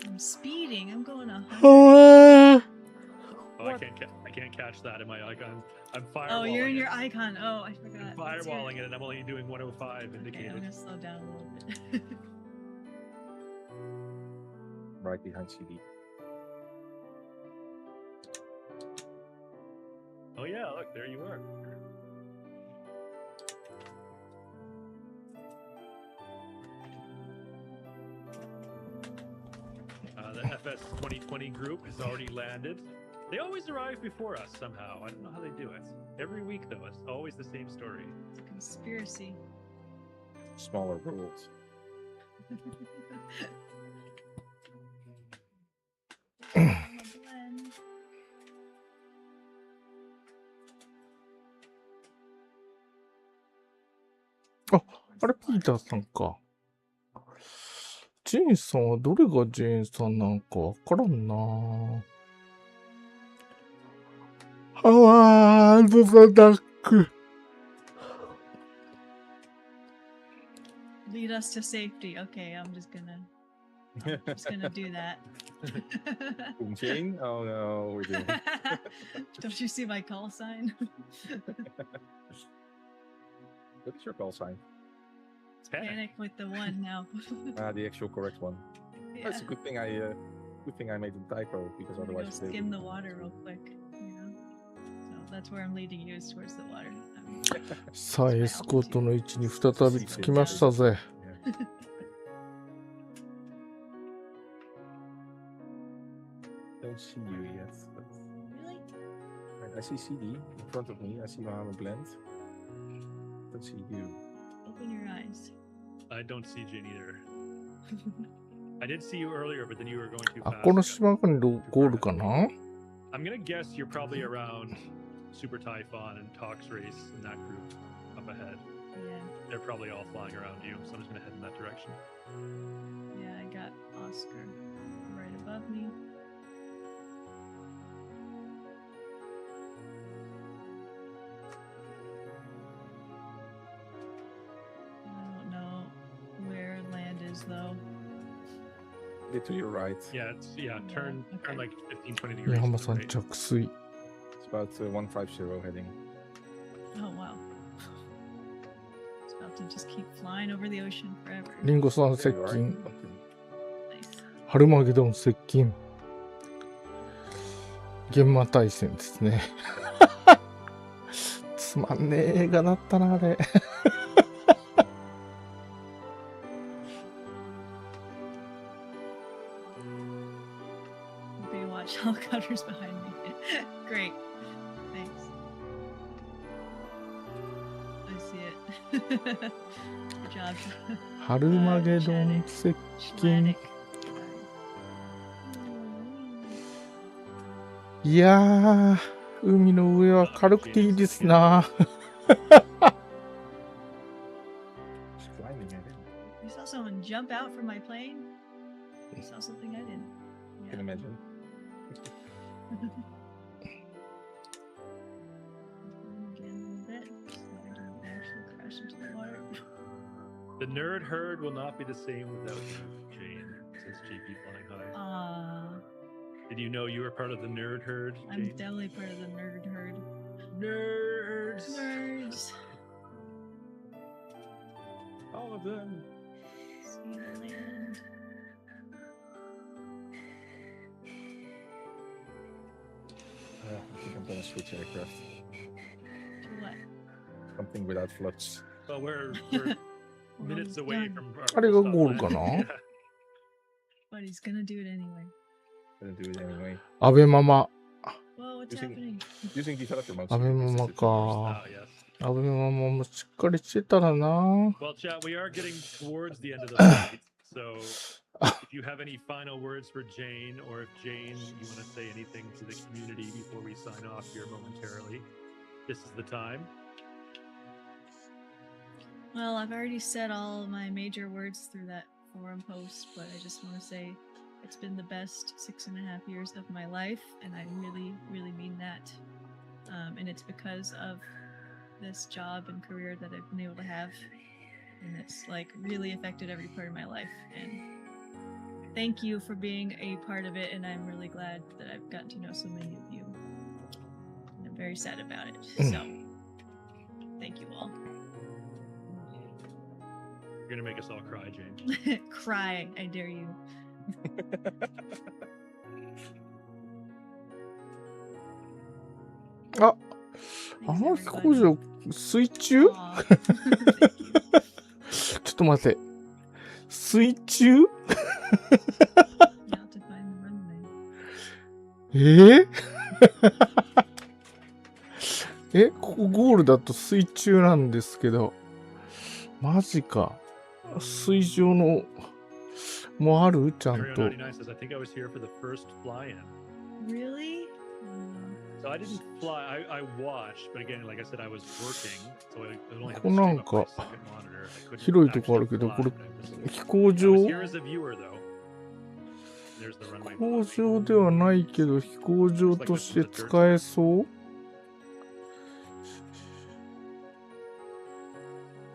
I'm speeding. I'm going 100. Oh, I can't catch that in my icon. I'm firewalling. Oh, you're in your it. icon. Oh, I forgot. I'm That's your- firewalling it, and I'm only doing 105 Okay, indicated. I'm gonna slow down a little bit. Right behind CD. Oh yeah, look, there you are. The FS 2020 group has already landed. They always arrive before us somehow. I don't know how they do it. Every week, though, it's always the same story. It's a conspiracy. Smaller worlds. Blend. あれ、ピーターさんか。ジェーンさんはどれがジェーンさんなんかわからんな。ハワード・ザ・ダック。Lead us to safety. Okay, I'm just gonna do that. Jane? Oh no, we're doing. Don't you see my call sign? What is your call sign? Panic with the one now. The actual correct one. Yeah. That's a good thing I made the typo because I'm gonna otherwise go skim the water real quick. So that's where I'm leading you, is towards the water. さあ、エスコートの位置に再び着きましたぜ。Don't see you yet. But... Really? I see CD in front of me. I see Mohammed Blend. Don't see you. Open your eyes. I don't see Jane either. I did see you earlier, but then you were going too あ、 fast. この島にゴールかな？ I'm gonna guess you're probably around Super Typhon and Tox Race in that group up ahead. Yeah. They're probably all flying around you, so I'm just gonna head in that direction. Yeah, I got Oscar right above me. I don't know where land is though. Bit to your right. Yeah, turn okay. like 15-20 degrees. 矢浜 to さ the ん right. 着水。 It's about 150 heading. Oh wow. It's about to just keep flying over the ocean forever. リンゴさん There 接 you are. 近。 Okay. Nice. ハルマゲドン接近。現場対戦ですね。つまんねえ映画だったな、あれ。Baywatch helicopters behind me. Great. Thanks. I see it. Good job. ハルマゲドン接近。 Schmatic. いやー、海の上は軽くていいですな。 She's climbing it. You saw someone jump out from my plane? You saw something I didn't. You can imagine. Again, a little bit, so I don't actually crash into the water. The nerd herd will not be the same without you, Jane, says JP Flying High. Did you know you were part of the nerd herd, I'm Jane? definitely part of the nerd herd. Nerds! Nerds! All of them. See the land. I think I'm gonna switch aircraft. To what? Something without floods. Well, we're We're minutes almost away done. from our あれが stop ゴール line. かな？ But he's gonna do it anyway. Gonna do it anyway. アベママ。 Whoa, what's Using- happening? Using developer mode. アベママ Oh, か。 yes. アベママもしっかりしてたらな。 Well, chat, we are getting towards the end of the fight, so if you have any final words for Jane, or if Jane, you want to say anything to the community before we sign off here momentarily, this is the time. Well, I've already said all my major words through that forum post, but I just want to say it's been the best 6.5 years of my life, and I really, really mean that. And it's because of this job and career that I've been able to have, and it's like really affected every part of my life. And thank you for being a part of it, and I'm really glad that I've gotten to know so many of you. And I'm very sad about it. So, thank you all. You're gonna make us all cry, Jane. Cry, I dare you. あ、 Thanks, あの飛 everybody. 行場、水中 Aw, thank you. ちょっと待って。水中 You have to find the runway. ここゴールだと水中なんですけど。マジか。水上の、もあるちゃん Mario と。 99 says, I think I was here for the first fly-in. Really? So I didn't fly. I watched, but again, like I said, I was working, so I only had こ to こな stream ん up my か second monitor. I couldn't 広いとこある actually けど、 fly, これ but I was- 飛行 I 場 was here as a viewer, though. There's the runway. 飛行場ではないけど、飛行場として使えそう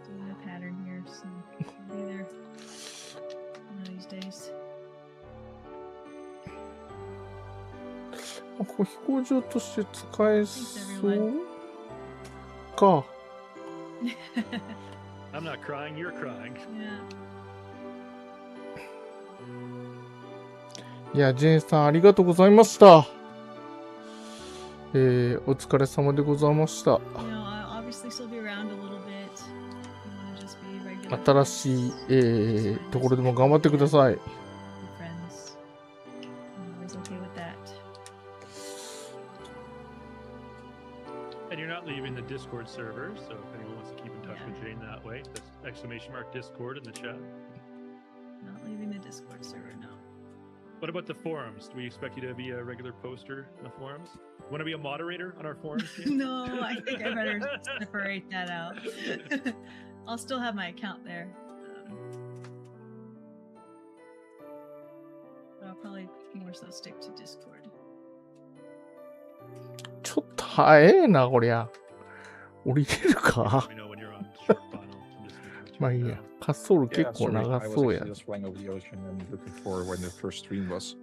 Doing a pattern here, so maybe ここ飛行場として使えそうか。I'm not crying, you're crying. Yeah. いや、ジェーンさんありがとうございました。お疲れ様でございました。You know, I'll obviously still be around a little bit. You wanna just be regular 新しい、ところでも頑張ってください。friends. I'm always okay with that. And you're not leaving the Discord server, so if anyone wants to keep in touch with Jane that way, that's exclamation mark Discord in the chat. Not leaving the Discord server, no. What about the forums? Do we expect you to be a regular poster on the forums? Want to be a moderator on our forums? No, I think I better separate that out. I'll still have my account there. But I'll probably more so stick to Discord. ちょっと早えな、こりゃ。降りれるか Let me know when you're on short final. I'm just gonna まあいいや。滑走路結構長そうや。 I was flying over the ocean and looking for when the first stream was.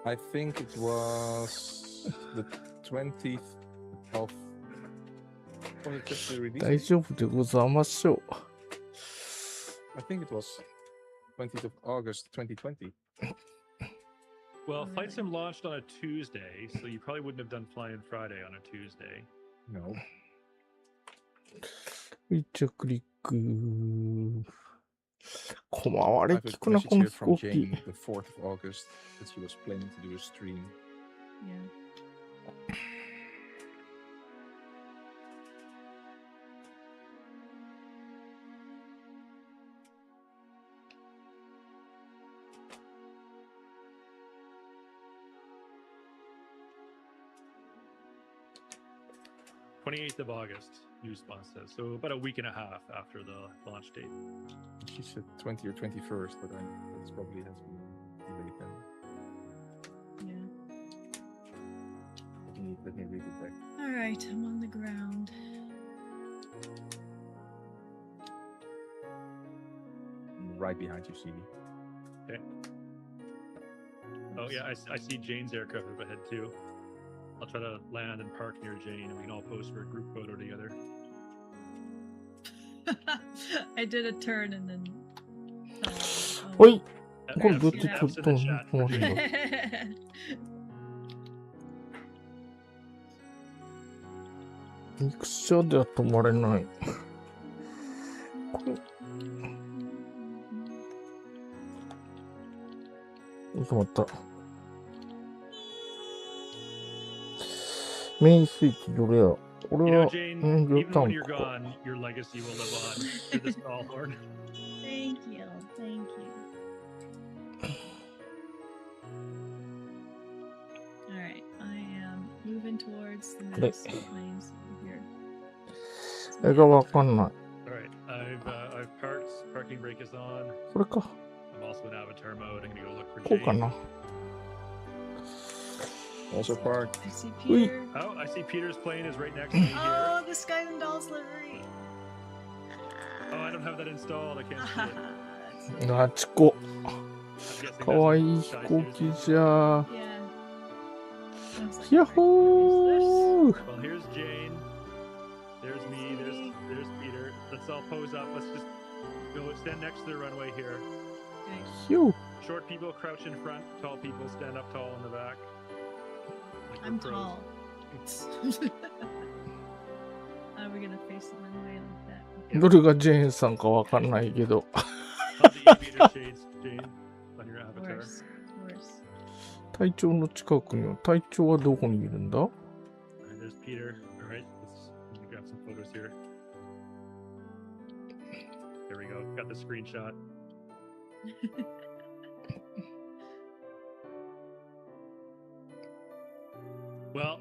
I think it was the 20th of. When it just released? 大丈夫でございましょう。 I think it was 20th of August 2020. Well, Flight Sim launched on a Tuesday, so you probably wouldn't have done Flying Friday on a Tuesday. No. 一応クリック。小回り効くな、この飛行機。 The 4th of August that she was planning to do a stream. Yeah. '28th of August, news sponsor says. So about a week and a half after the launch date. She said 20 or 21st, but that's probably has been delayed then. Yeah. Let me read it back. All right, I'm on the ground. Right behind you, CD. Okay. Oh yeah, I see Jane's aircraft up ahead too. I'll try to land and park near Jane, and we can all pose for a group photo together. I did a turn and then. ほい。 That- これどうやって that's 撮ったの in the chat for 止まるんだ Jane. ミクシャでは止まれない。これ。止まった。メインスイッチどれや。こ You れ know, は、Jane, うん、even タ when ン you're クか。 gone, your legacy will live on through this all horn. Thank you, thank you. All right, I am moving towards the next planes here. 絵がわかんない。 All right, I've parked. Parking brake is on. これか。 I'm also in avatar mode. I'm gonna go look for こうか Jane. な。 Also parked. I see Wait. Peter. Oh, I see Peter's plane is right next to me here. Oh, the Skies and Dolls livery. Oh, I don't have that installed. I can't see it. That's あちこ。 I'm guessing かわいい that's 飛 what 行 Sky 機 Series じゃ。 yeah. Sounds like ヤッ right. ホー is. Well, here's Jane. There's me. There's Peter. Let's all pose up. Let's just go stand next to the runway here. Okay. ヒュー。 Short people crouch in front. Tall people stand up tall in the back. Like we're I'm pros. tall. Are we gonna face the runway like that? どれがジェーンさんかわかんないけど。 How's the aviator shades, Jane, on your Of avatar? course, of course. 隊長の近くには、隊長はどこにいるんだ？ All right, there's Peter. All right, let me grab some photos here. There we go. Got the screenshot. Well,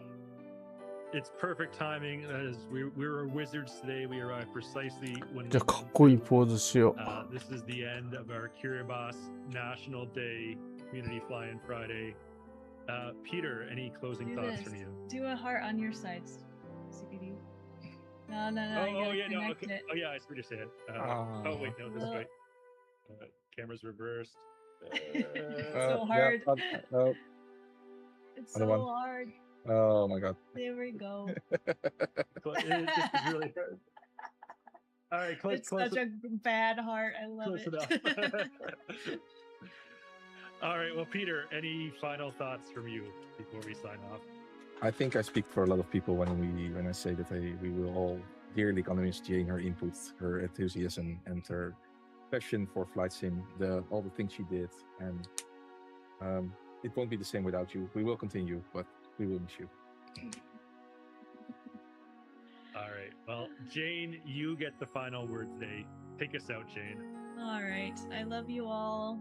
it's perfect timing. As we were wizards today. We arrived precisely when. じゃあかっこいいポーズしよう。 This is the end of our Kiribati National Day Community Fly-In Friday. Peter, any closing Do thoughts this. from you? Do a heart on your sides, CPD. No, you Oh gotta yeah, no, connect okay. it. Oh yeah, I see what you're saying. Oh wait, no, this way. Camera's reversed. It's so hard. No. It's Other so one. hard. Oh my god. There we go. It just is really hard. All right, close. It's such a bad heart. I love Close it. enough. All right, well, Peter, any final thoughts from you before we sign off? I think I speak for a lot of people when I say that we will all dearly gonna miss Jane, her inputs, her enthusiasm, and her passion for flight sim, all the things she did, and it won't be the same without you. We will continue, but we will miss you. All right, well, Jane, you get the final word today. Take us out, Jane. All right. I love you all.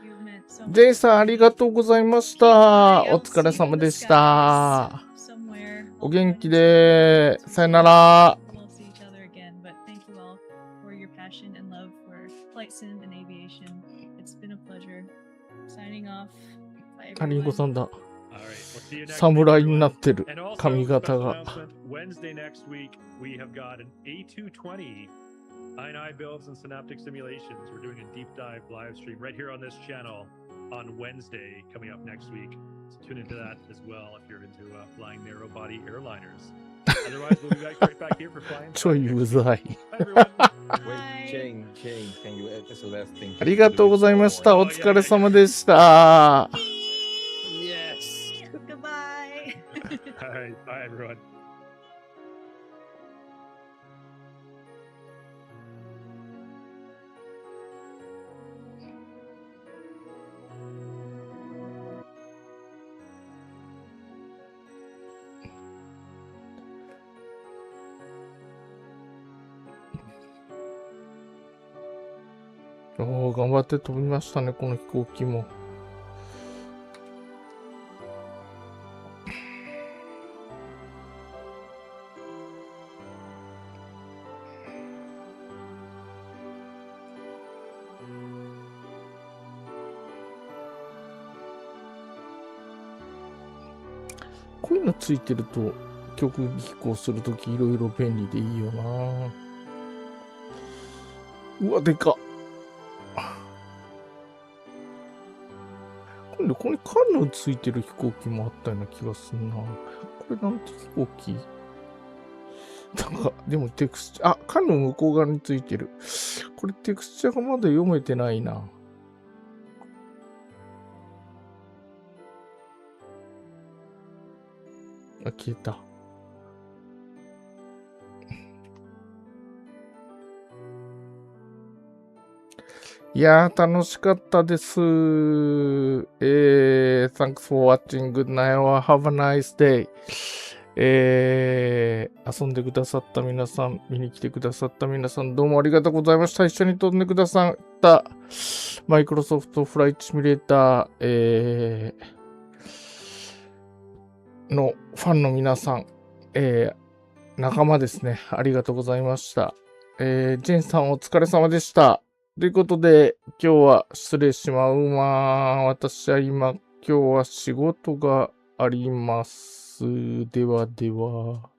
You've meant so much. ジェイさん、ありがとうございました。お疲れ様でした。お元気で。さよなら。We'll see each other again, but thank you all for your passion and love for flight sim and aviation. It's been a pleasure. Signing off. Bye, カリンゴ everyone. さんだ。All right, we'll see you next week, 侍になってる And also, 髪型 special が。 announcement, Wednesday next week, we have got an A220 I&I builds and synaptic simulations. We're doing a deep dive live stream right here on this channel on Wednesday coming up next week. So tune into that as well if you're into flying narrow body airliners. Otherwise, we'll be right back here for flying. ちょいうざい。 Bye, everyone. Wait, Jane, can you add as a last thing? ありがとうございました。お疲れ様でした。 Yes. Goodbye. All right, bye, everyone. おー、頑張って飛びましたね、この飛行機も。こういうのついてると、曲飛行するときいろいろ便利でいいよな。うわ、でかっ。今度ここにカヌーついてる飛行機もあったような気がするな。これなんて飛行機？なんか、でもテクスチャー、あ、カヌー向こう側についてる。これテクスチャーがまだ読めてないな。あ、消えた。いやー、楽しかったです。Thanks for watching. Good night or have a nice day. 遊んでくださった皆さん、見に来てくださった皆さん、どうもありがとうございました。一緒に飛んでくださったマイクロソフトフライトシミュレーター、のファンの皆さん、仲間ですね。ありがとうございました。ジェンさんお疲れ様でした。ということで、今日は失礼しまうま。私は今日は仕事があります。ではでは。